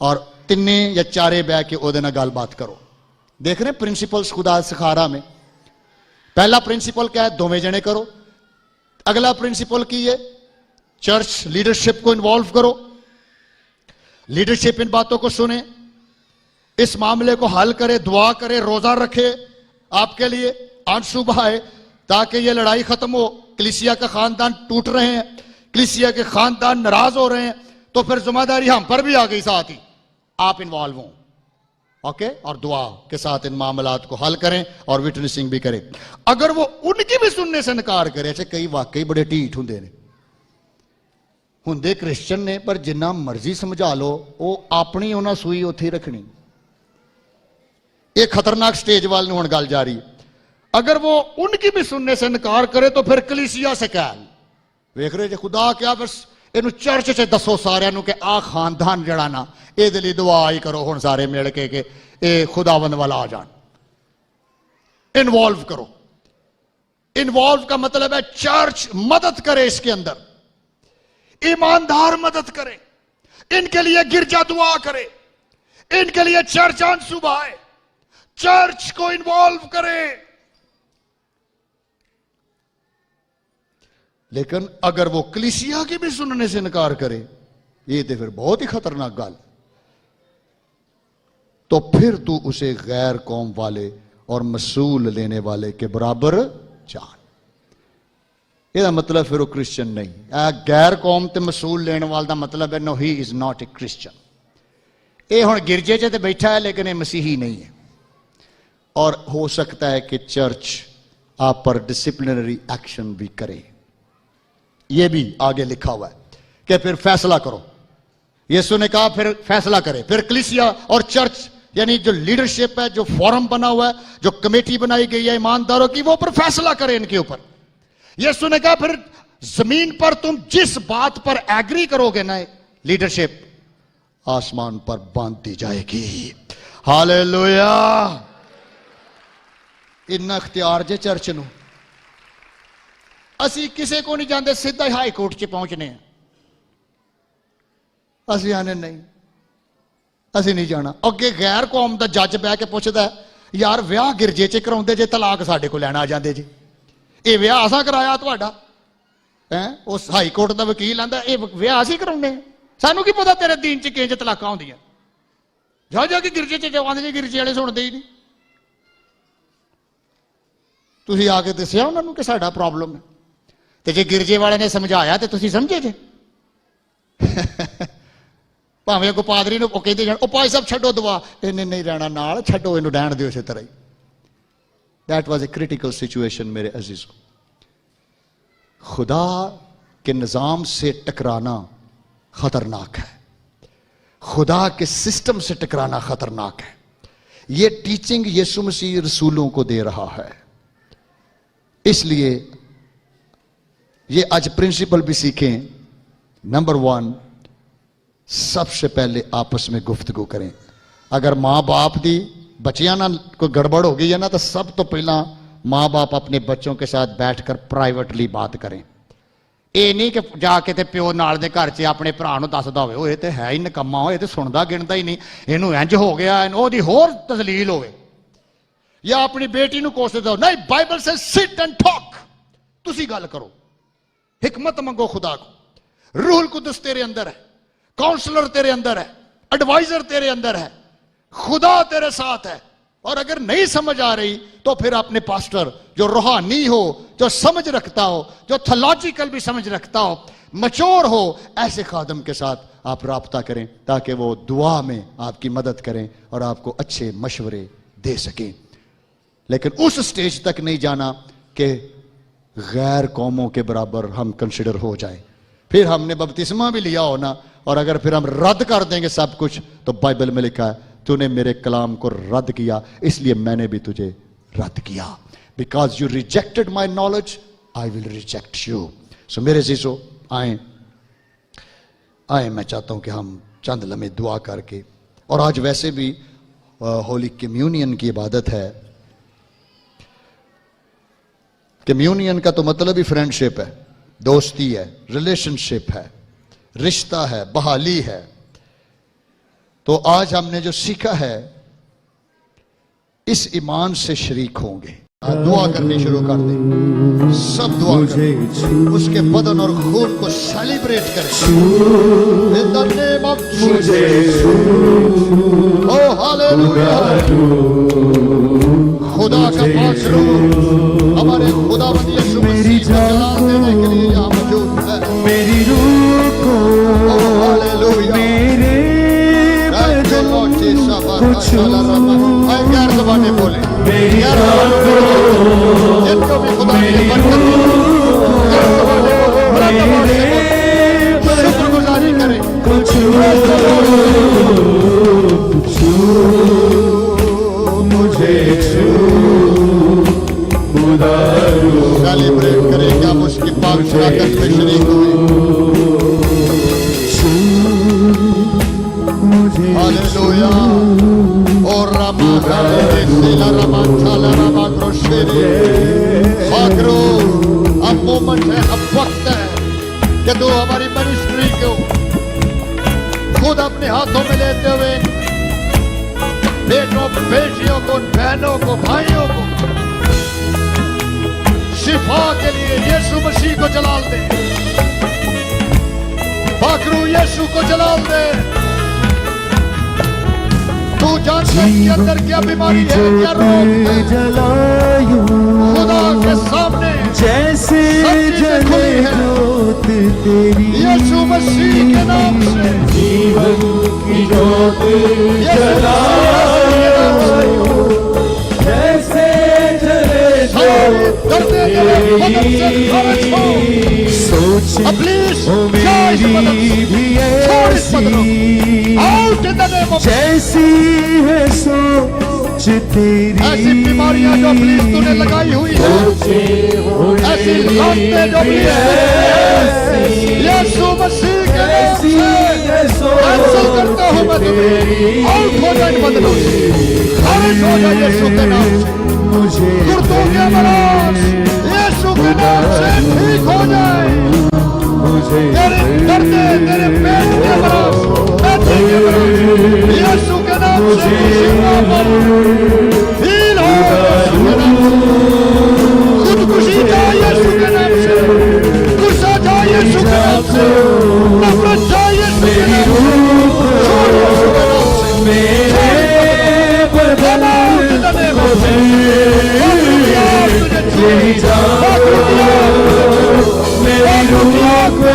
[SPEAKER 3] और 3 या 4 बह के ਉਹਦੇ ਨਾਲ गलबात करो। देख रहे प्रिंसिपल्स खुदा सिखा रहा में। पहला प्रिंसिपल क्या है? दोवें जने करो। अगला प्रिंसिपल की है? चर्च लीडरशिप को इन्वॉल्व करो, लीडरशिप इन बातों को सुने, इस मामले को हल करे, दुआ करे, रोजा रखे, आपके लिए आंसू बहाए ताकि ये लड़ाई खत्म हो। कलीसिया का खानदान टूट रहे हैं, कलीसिया के खानदान नाराज हो रहे हैं, तो फिर जिम्मेदारी हम पर भी आ गई, साथ ही आप इन्वॉल्व हो, ओके, और दुआ के साथ इन मामलात को हल करें और विटनेसिंग भी करें। अगर वो उनकी भी सुनने से इनकार करे, अच्छा कई वाकई बड़े ढीठ होंगे ने, होंगे क्रिश्चियन ने, पर जिन्ना मर्जी समझा लो वो अपनी उन्हें सूई उत्थे ही रखनी। एक खतरनाक स्टेज वाल हुण गल जा रही है। अगर वो उनकी भी सुनने से इनकार करे तो फिर कलीसिया से कह, वेख रहे जे खुदा क्या, फिर इनू चर्च से दसो सारिਆਂ ਨੂੰ कि आ खानदान जड़ा ना ਇਹਦੇ ਲਈ दुआ ही करो हुण सारे मिल के कि ਇਹ खुदावंद वाला आ जान। इन्वॉल्व करो। इन्वॉल्व का मतलब है चर्च मदद करे, इसके अंदर ईमानदार मदद करे, इनके लिए गिरजा दुआ करे, इनके लिए चर्च आंसू बहाए, चर्च को इन्वॉल्व करे। लेकिन अगर वो कलीसिया की भी सुनने से इनकार करे, ये तो फिर बहुत ही खतरनाक गल, तो फिर तू उसे गैर कौम वाले और मसूल लेने वाले के बराबर जान। यह मतलब फिर वो क्रिश्चियन नहीं। गैर कौम ते मसूल लेने वाले का मतलब है no, he is not a Christian. ये हुण गिरजे च तो बैठा है लेकिन ये मसीही नहीं है, और हो सकता है कि चर्च आप पर डिसिप्लिनरी एक्शन भी करे। ये भी आगे लिखा हुआ है कि फिर फैसला करो। यीशु ने कहा फिर फैसला करे, फिर कलीसिया और चर्च यानी जो लीडरशिप है, जो फोरम बना हुआ है, जो कमेटी बनाई गई है ईमानदारों की, वो पर फैसला करे इनके ऊपर। यीशु ने कहा फिर जमीन पर तुम जिस बात पर एग्री करोगे ना, लीडरशिप आसमान पर बांध दी जाएगी। हालेलुया। इन्ना इख्तियार जे चर्च नूं। असी किसी को नहीं जानते, सीधा ही हाई कोर्ट च पहुंचने हैं। असी आने नहीं, असी नहीं जाना। अगे गैर कौम का जज बह के पूछता है, यार विआह गिरजे च कराउंदे जे, तलाक साडे को लैण आ जांदे जी, ये विआह असां कराया तुहाडा है? उस हाई कोर्ट का वकील आंदा ये विआह असीं कराउंदे, सानू की पता तेरे दीन च किंज तलाकां होंदियां। जा जाके गिरजे च जवांदे जी, गिरजे वाले सुणदे ही नहीं। तुसीं आके दस्सिया उन्हां नूं कि साडा प्रॉब्लम है, ते जे गिरजे वाले ने समझाया तो तुसीं समझे जे। भावें को पादरी नूं कहते जाण, ओ भाई साहब छड्डो दुआ, इन्हें नहीं रहना नाल, छड्डो इनूं रहण दिओ इसे तरह ही। That was a critical situation मेरे अजीजों। खुदा के निजाम से टकराना खतरनाक है, खुदा के सिस्टम से टकराना खतरनाक है। ये टीचिंग यीशु मसीह रसूलों को दे रहा है। इसलिए ये आज प्रिंसिपल भी सीखें। नंबर 1, सबसे पहले आपस में गुफ्तगू करें। अगर माँ बाप दी बच्चियां ना कोई गड़बड़ हो गई है ना, तो सब तो पहला माँ बाप अपने बच्चों के साथ बैठकर प्राइवेटली बात करें। ये नहीं कि जाके ते प्यो नाल दे घर च अपने भरा नूं दसदा होवे, ओए ते है ही नकम्मा, होए ते सुनदा गिणदा ही नहीं, इहनूं इंज हो गया, ओहदी होर तजलील होवे। या अपनी बेटी नूं कोस दो, नहीं बाइबल से सिट एंड टॉक, तुसी गल करो, हिकमत मंगो खुदा को। रूहुल कुदस तेरे अंदर है, काउंसलर तेरे अंदर है, एडवाइजर तेरे अंदर है, खुदा तेरे साथ है। और अगर नहीं समझ आ रही तो फिर अपने पास्टर जो रूहानी हो, जो समझ रखता हो, जो थोलॉजिकल भी समझ रखता हो, मैच्योर हो, ऐसे खादम के साथ आप राब्ता करें ताकि वो दुआ में आपकी मदद करें और आपको अच्छे मशवरे दे सकें। लेकिन उस स्टेज तक नहीं जाना कि गैर कौमों के बराबर हम कंसिडर हो जाएं। फिर हमने बपतिस्मा भी लिया हो ना, और अगर फिर हम रद्द कर देंगे सब कुछ, तो बाइबल में लिखा है तूने मेरे कलाम को रद्द किया इसलिए मैंने भी तुझे रद्द किया। Because you rejected my knowledge I will reject you. So मेरे जीजो आए, मैं चाहता हूं कि हम चंद लम्हे दुआ करके, और आज वैसे भी होली कम्युनियन की इबादत है। कम्युनियन का तो मतलब ही फ्रेंडशिप है, दोस्ती है, रिलेशनशिप है, रिश्ता है, बहाली है। तो आज हमने जो सीखा है इस ईमान से शरीक होंगे। दुआ करनी शुरू कर दें, सब दुआ करें, उसके बदन और खून को सेलिब्रेट करें। In the name of Jesus, oh hallelujah। खुदा का पाक रूह हमारे खुदावंद यीशु मसीह को जलाल देने के लिए यहाँ मौजूद है।
[SPEAKER 4] मेरी रूह को
[SPEAKER 3] oh hallelujah। कुछ गैर ज़बानें बोले, गैर जिनको भी खुदा ने बरकत दी, गैर ज़बानें बोले, शुक्रगुजारी करें।
[SPEAKER 4] कुछ मुझे
[SPEAKER 3] सेलिब्रेट करें कि हम उसकी पाक शराकत में शरीक हुए। हालेलुया। और रमा करे सिला रमा थाला रमा क्रोशेरे फाकरो। अब मोमेंट है, अब वक्त है कि तू हमारी मिनिस्ट्री को खुद अपने हाथों में लेते हुए बेटों, बेटियों को, बहनों को, भाइयों को शिफा के लिए यीशु मसीह को जलाल दे। फाकरू यीशु को जलाल दे। तू जानता है कि अंदर क्या बीमारी है, क्या रोग है। खुदा के सामने
[SPEAKER 4] जैसे जले जोत तेरी,
[SPEAKER 3] यीशु मसीह के नाम से
[SPEAKER 4] जीवन की जोत जलायो। जैसे जले जोत तेरी, सोच मेरी भी ऐसी, जैसी है सोच तेरी।
[SPEAKER 3] ऐसी बीमारियां जो प्लीज तूने लगाई हुई है, ऐसी लानतें जो प्लीज यीशु मसीह के नाम से कैंसिल करता हूं मैं तुम्हें। आउट हो जाए बदलो, खारिज हो जाए यीशु के नाम से।
[SPEAKER 4] मुझे
[SPEAKER 3] गुर्दों के मराज यीशु के नाम से ठीक हो जाए। तेरे दर्दे, तेरे पेट के मराज, पेट के मराज यीशु के नाम से हील हो। खुदकुशी जाए यीशु के नाम से, गुस्सा जाए यीशु के नाम से, नफरत जाए यीशु के नाम से, छोड़ यीशु के नाम से। मेरे बदन तुझे मेरी दुनिया को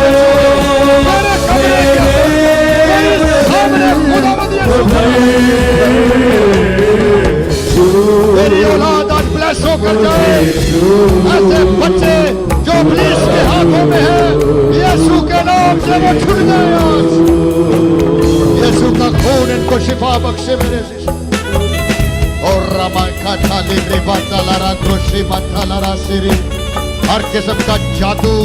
[SPEAKER 3] मेरी औलाद आज ब्लेस होकर जाए। ऐसे बच्चे जो पुलिस के हाथों में है, यीशु के नाम से वो छूट जाए आज। यीशु का खून इनको शिफा बख्शे मेरे से। और रमा काठा लिब्रे बाता लारा क्रोशी माथा लारा सिरी। हर किस्म का जादू,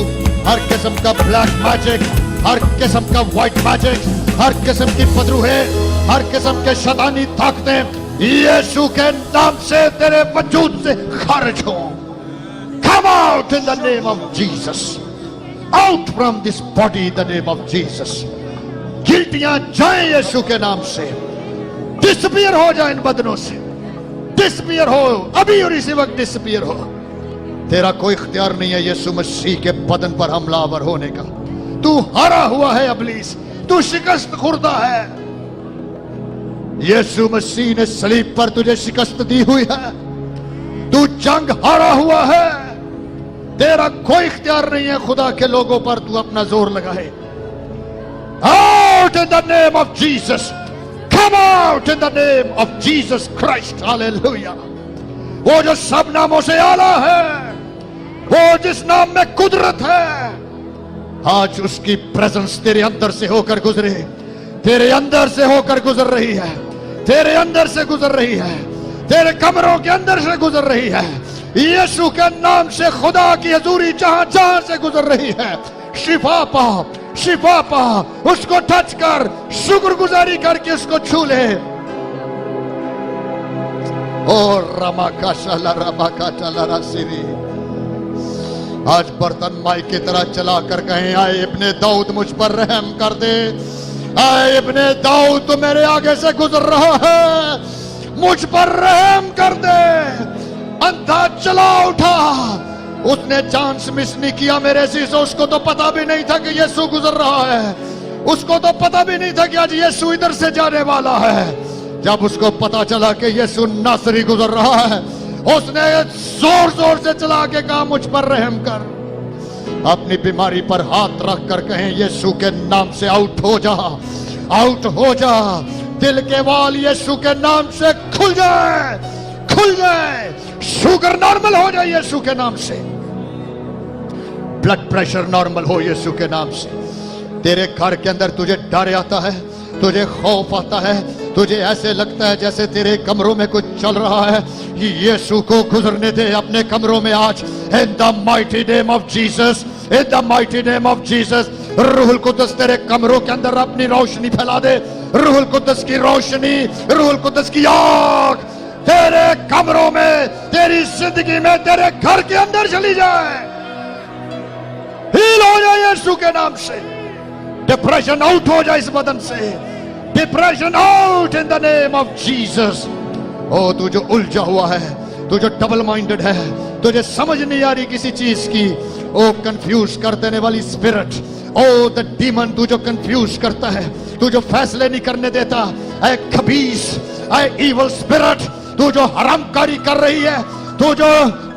[SPEAKER 3] हर किस्म का ब्लैक मैजिक, हर किस्म का व्हाइट मैजिक, हर किस्म की पदरूहे, हर किस्म के शैतानी ताकतें यीशु के नाम से तेरे वजूद से खारिज हो। Come out in the name of Jesus. Out from this body in the name of Jesus. गिल्टियां जाएं यीशु के नाम से। डिसपियर हो जाए इन बदनों से, डिसपियर हो अभी और इसी वक्त डिसपियर हो। तेरा कोई इख्तियार नहीं है यीशु मसीह के बदन पर हमलावर होने का। तू हारा हुआ है इब्लीस, तू शिकस्त खुर्दा है। यीशु मसीह ने सलीब पर तुझे शिकस्त दी हुई है, तू जंग हारा हुआ है। तेरा कोई इख्तियार नहीं है खुदा के लोगों पर तू अपना जोर लगाए। Out in the name of Jesus, come out in the name of Jesus Christ, hallelujah. वो जो सब नामों से आला है, वो जिस नाम में कुदरत है, आज उसकी प्रेजेंस तेरे अंदर से होकर गुजरे, तेरे अंदर से होकर गुजर रही है, तेरे अंदर से गुजर रही है, तेरे कमरों के अंदर से गुजर रही है। यीशु के नाम से खुदा की हजूरी जहां जहां से गुजर रही है, शिफा पा, शिफा पा। उसको टच कर, शुक्रगुजारी करके उसको छू ले। ओ रमा का शाला रमा का चला सिरी। आज बर्तन माई की तरह चला कर कहें, आए इब्ने दाऊद मुझ पर रहम कर दे, आए इब्ने दाऊद तो मेरे आगे से गुजर रहा है, मुझ पर रहम कर दे। अंधा चला उठा, उसने चांस मिस नहीं किया मेरे से, उसको तो पता भी नहीं था कि यीशु गुजर रहा है, उसको तो पता भी नहीं था कि आज यीशु इधर से जाने वाला है। जब उसको पता चला कि यीशु नासरी गुजर रहा है, उसने जोर जोर से चला के कहा, मुझ पर रहम कर। अपनी बीमारी पर हाथ रख कर कहें, यीशु के नाम से आउट हो जा, आउट हो जा। दिल के वाल यीशु के नाम से खुल जाए, खुल जाए। शुगर नॉर्मल हो जाए यीशु के नाम से, ब्लड प्रेशर नॉर्मल हो यीशु के नाम से। तेरे घर के अंदर तुझे डर आता है, तुझे खौफ आता है, तुझे ऐसे लगता है जैसे तेरे कमरों में कुछ चल रहा है, यीशु को गुजरने दे अपने कमरों में आज। In the mighty name of Jesus, in the mighty name of Jesus. रूहुल कुद्दस तेरे कमरों के अंदर अपनी रोशनी फैला दे, रूहुल कुद्दस की रोशनी, रूहुल कुद्दस की आग तेरे कमरों में, तेरी जिंदगी में, तेरे घर के अंदर चली जाए। हील हो जाए यीशु के नाम से। डिप्रेशन आउट हो जाए इस बदन से, depression out in the name of Jesus. ओ तू जो उलझा हुआ है, तू जो डबल माइंडेड है, तुझे समझ नहीं आ रही किसी चीज की, ओ कंफ्यूज कर देने वाली स्पिरिट, ओ द डीमन, तू जो कंफ्यूज करता है, तू जो फैसले नहीं करने देता, ऐ खबीस, ऐ इविल स्पिरिट, तू जो हरामकारी कर रही है, तू जो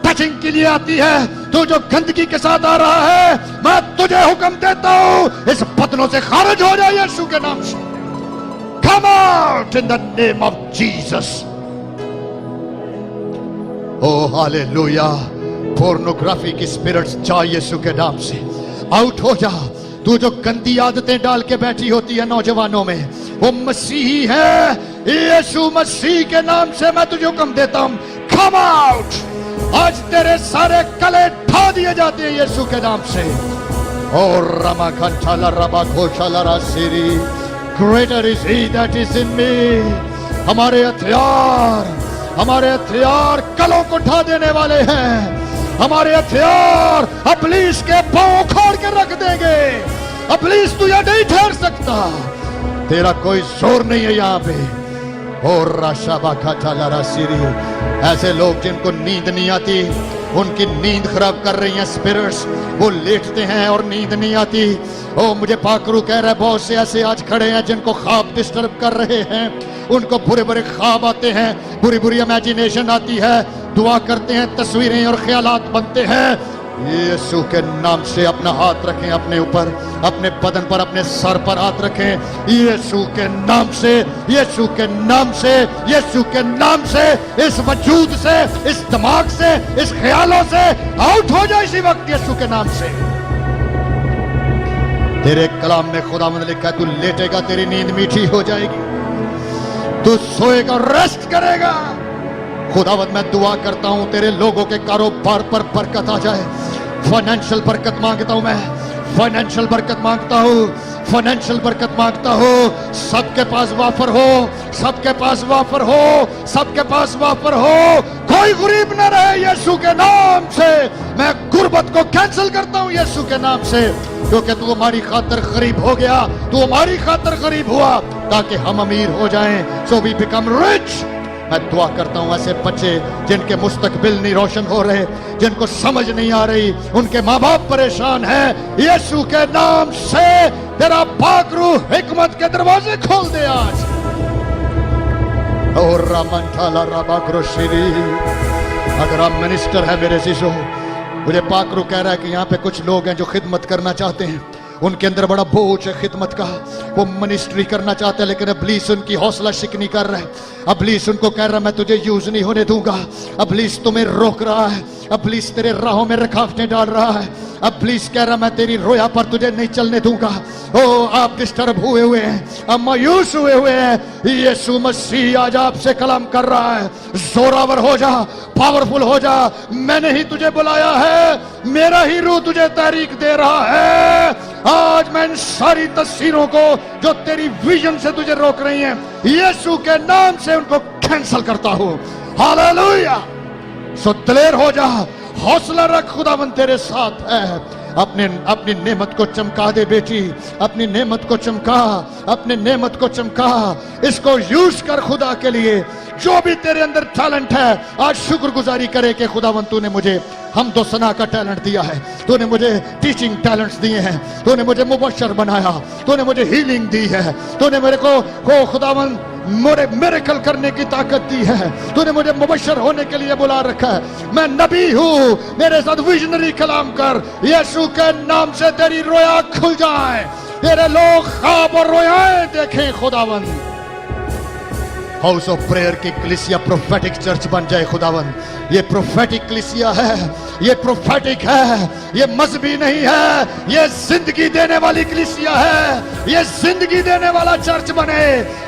[SPEAKER 3] टचिंग के लिए आती है, तू जो गंदगी के साथ आ रहा है, मैं तुझे हुक्म देता हूं, इस बदनों से खारिज हो जाए यीशु के नाम से। Come out in the name of Jesus. Oh hallelujah. Pornography की स्पिरिट्स जा यीशु के नाम से आउट हो जा। तू जो गंदी आदतें डाल के बैठी होती है नौजवानों में, वो मसीही है, यीशु मसीह के नाम से मैं तुझे हुक्म देता हूं, come out। आज तेरे सारे कले ढा दिए जाते हैं यीशु के नाम से। और रमा कंठाला रबा घोषाला रासिरी, greater is he that is in me. हमारे हथियार कलों को ढा देने वाले हैं। हमारे हथियार इब्लीस के पांव उखाड़ के रख देंगे। इब्लीस तू यहां नहीं ठहर सकता, तेरा कोई जोर नहीं है यहाँ पे। और राशाबा खाचाला रासिरी, ऐसे लोग जिनको नींद नहीं आती, उनकी नींद खराब कर रही हैं स्पिरिट्स, वो लेटते हैं और नींद नहीं आती। ओ मुझे पाकरू कह रहा है, बहुत से ऐसे आज खड़े हैं जिनको ख्वाब डिस्टर्ब कर रहे हैं, उनको बुरे बुरे ख्वाब आते हैं, बुरी बुरी इमेजिनेशन आती है, दुआ करते हैं, तस्वीरें और ख्यालात बनते हैं। यीशु के नाम से अपना हाथ रखें अपने ऊपर, अपने बदन पर, अपने सर पर हाथ रखें। यीशु के नाम से, यीशु के नाम से, यीशु के नाम से, इस वजूद से, इस दिमाग से, इस ख्यालों से आउट हो जाए इसी वक्त यीशु के नाम से। तेरे कलाम में खुदावंद लिखा है, तू लेटेगा तेरी नींद मीठी हो जाएगी, तू सोएगा रेस्ट करेगा। खुदावंद मैं दुआ करता हूं तेरे लोगों के कारोबार पर बरकत आ जाए। फाइनेंशियल बरकत मांगता हूं मैं, फाइनेंशियल बरकत मांगता हूं, फाइनेंशियल बरकत मांगता हूं। सबके पास वाफर हो, सबके पास वाफर हो, सबके पास वाफर हो। कोई गरीब न रहे यीशु के नाम से। मैं गुर्बत को कैंसिल करता हूं यीशु के नाम से, क्योंकि तू हमारी खातिर गरीब हो गया, तू हमारी खातिर गरीब हुआ ताकि हम अमीर हो जाएं। So we become rich. मैं दुआ करता हूं ऐसे बच्चे जिनके मुस्तकबिल नहीं रोशन हो रहे, जिनको समझ नहीं आ रही, उनके माँ बाप परेशान हैं, यीशु के नाम से तेरा पाक रूह हिकमत के दरवाजे खोल दे आज। और रामन ठाला राबा ग्रोशरी, अगर आप मिनिस्टर है मेरे शिशु, मुझे पाक रूह कह रहा है कि यहाँ पे कुछ लोग हैं जो खिदमत करना चाहते हैं, उनके अंदर बड़ा बोझ है खिदमत का, वो मिनिस्ट्री करना चाहते हैं, लेकिन इब्लीस उनकी हौसला शिकनी कर रहा है। इब्लीस उनको कह रहा है मैं तुझे यूज नहीं होने दूंगा। इब्लीस तुम्हें रोक रहा है, इब्लीस तेरे राहों में रुकावटें डाल रहा है, इब्लीस कह रहा मैं तेरी रोया पर तुझे नहीं चलने दूंगा। ओ आप डिस्टर्ब हुए हैं, अब मायूस हुए हैं, यीशु मसीह आज आपसे कलाम कर रहा है, जोरावर हो जा, पावरफुल हो जा। मैंने ही तुझे बुलाया है, मेरा ही रूह तुझे तहरीक दे रहा है। आज मैं इन सारी तस्वीरों को जो तेरी विजन से तुझे रोक रही हैं, यीशु के नाम से उनको कैंसल करता हूं। हालेलुया। सो दिलेर हो जा, हौसला रख, खुदावन तेरे साथ है। अपनी नेमत को चमका दे बेटी, अपनी नेमत को चमका, अपनी नेमत को चमका, इसको यूज कर खुदा के लिए। जो भी तेरे अंदर टैलेंट है आज शुक्रगुजारी करे कि खुदावन तूने मुझे हमदो सना का टैलेंट दिया है, तूने मुझे टीचिंग टैलेंट्स दिए हैं, तूने मुझे मुबशर बनाया, तूने मुझे हीलिंग दी है, तूने मेरे को खुदावन मेरे मिरेकल करने की ताकत दी है, तूने मुझे मुबशर होने के लिए बुला रखा है। मैं नबी हूं, मेरे साथ विजनरी कलाम कर। यीशु के नाम से तेरी रोया खुल जाए, तेरे लोग ख्वाब और रोयाएं देखें खुदावन। हाउस ऑफ प्रेयर की कलीसिया प्रोफेटिक चर्च बन जाए खुदावन। ये प्रोफेटिक कलीसिया है, ये प्रोफेटिक है, ये मजहबी नहीं है, ये जिंदगी देने वाली कलीसिया है। ये जिंदगी देने वाला चर्च बने,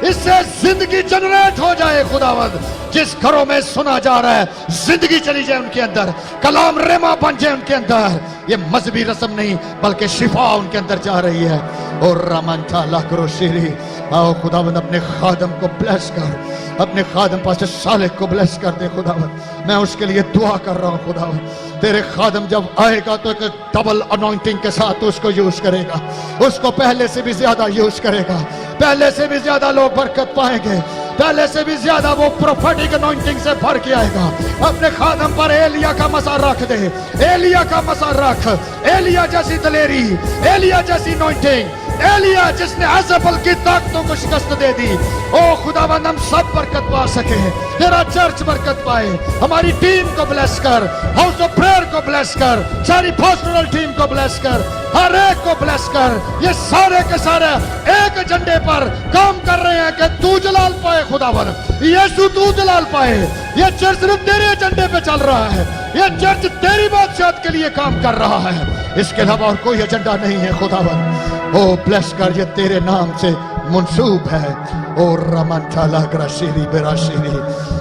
[SPEAKER 3] इससे जिंदगी जनरेट हो जाए खुदावन। जिस घरों में सुना जा रहा है जिंदगी चली जाए उनके अंदर, कलाम रेमा बन जाए उनके अंदर। ये मजहबी रस्म नहीं बल्कि शिफा उनके अंदर जा रही है। और रामंथा लाकरो शेरी, आओ खुदावन अपने खादम को ब्लेस कर, अपने खादम पास्टर सालेह को ब्लेस कर दे खुदावन। मैं उसके लिए दुआ कर रहा हूं खुदावन। तेरे खादम जब आएगा तो एक डबल अनॉइंटिंग के साथ उसको यूज करेगा, उसको पहले से भी ज्यादा यूज करेगा, पहले से भी ज्यादा लोग बरकत पाएंगे, पहले से भी ज्यादा वो प्रोफेटिक अनॉइंटिंग से भर के आएगा। अपने खादम पर एलिया का मसा रख दे, एलिया का मसा रख, एलिया जैसी दलेरी, एलिया जैसी अनॉइंटिंग, एलिया जिसने अज़बल की ताकतों को शिकस्त दे दी। ओ खुदावंद हम सब बरकत पा सके, तेरा चर्च बरकत पाए। हमारी टीम को ब्लेस कर, हाउस ऑफ प्रेयर को ब्लेस कर, सारी पास्टोरल टीम को ब्लेस कर, हर एक को ब्लेस कर। ये सारे के सारे एक एजेंडे पर काम कर रहे हैं कि तू जलाल पाए खुदावंद, यीशु तू जलाल पाए। ये चर्च सिर्फ तेरे एजेंडे पे चल रहा है, ये चर्च तेरी बादशाहत के लिए काम कर रहा है, इसके अलावा और कोई एजेंडा नहीं है खुदावंद। ओ ब्लेस कर, ये तेरे नाम से मंसूब है। और रमन ठाला ग्राशीरी बेराशीरी,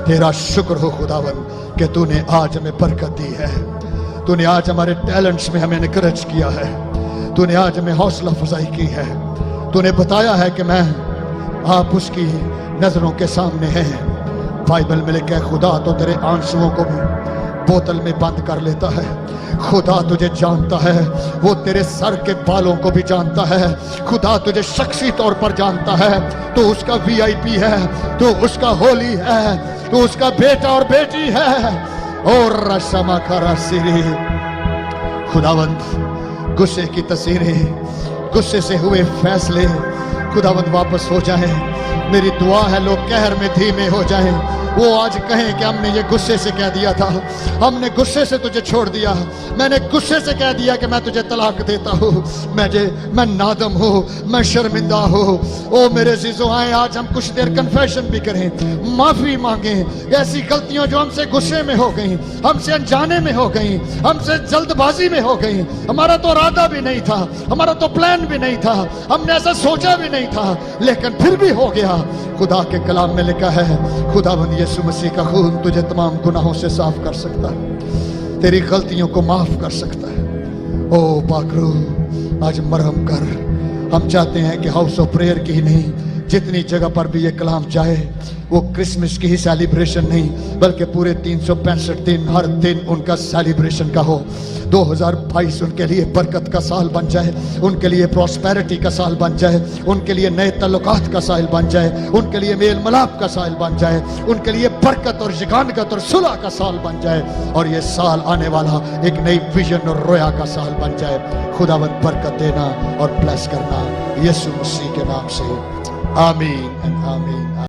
[SPEAKER 3] तेरा शुक्र हो खुदावंद कि तूने आज हमें बरकत दी है, तूने आज हमारे टैलेंट्स में हमें इनकरेज किया है, तूने आज हमें हौसला अफजाई की है। तूने बताया है कि मैं आप उसकी नजरों के सामने हैं। बाइबल में लिखा है खुदा तो तेरे आंसुओं को बोतल में बंद कर लेता है। खुदा तुझे जानता है, वो तेरे सर के बालों को भी जानता है। खुदा तुझे शख्सी तौर पर जानता है, तो उसका VIP है, तो उसका होली है, तो उसका बेटा और बेटी है। और रशमा खरा सिरी खुदावंद, गुस्से की तस्वीरें, गुस्से से हुए फैसले खुदावंद वापस हो जाएं। मेरी दुआ है लोग कहर में धीमे हो जाएं, वो आज कहें कि हमने ये गुस्से से कह दिया था, हमने गुस्से से तुझे छोड़ दिया, मैंने गुस्से से कह दिया कि मैं तुझे तलाक देता हूँ, मैं नादम हूँ, मैं शर्मिंदा हूँ। ओ मेरे अजीजों, आए आज हम कुछ देर कन्फेशन भी करें, माफी मांगे ऐसी गलतियों जो हमसे गुस्से में हो गई, हमसे अनजाने में हो गई, हमसे जल्दबाजी में हो गई। हमारा तो इरादा भी नहीं था, हमारा तो प्लान भी नहीं था, हमने ऐसा सोचा भी नहीं था, लेकिन फिर भी हो गया। खुदा के कलाम में लिखा है खुदावंद यीशु मसीह का खून तुझे तमाम गुनाहों से साफ कर सकता है, तेरी गलतियों को माफ कर सकता है। ओ पाक रूह आज मरहम कर। हम चाहते हैं कि हाउस ऑफ प्रेयर की ही नहीं,
[SPEAKER 2] जितनी जगह पर भी ये कलाम जाए, वो क्रिसमस की ही सेलिब्रेशन नहीं बल्कि पूरे 365 दिन हर दिन उनका सेलिब्रेशन का हो। 2022 उनके लिए बरकत का साल बन जाए, उनके लिए प्रॉस्पेरिटी का साल बन जाए, उनके लिए नए तल्लुकात का साल बन जाए, उनके लिए मेल मिलाप का साल बन जाए, उनके लिए बरकत और यगानगत और सुलह का साल बन जाए, और ये साल आने वाला एक नई विजन और रोया का साल बन जाए। खुदावंद बरकत देना और ब्लेस करना यीशु मसीह के नाम से, आमीन एंड आमीन।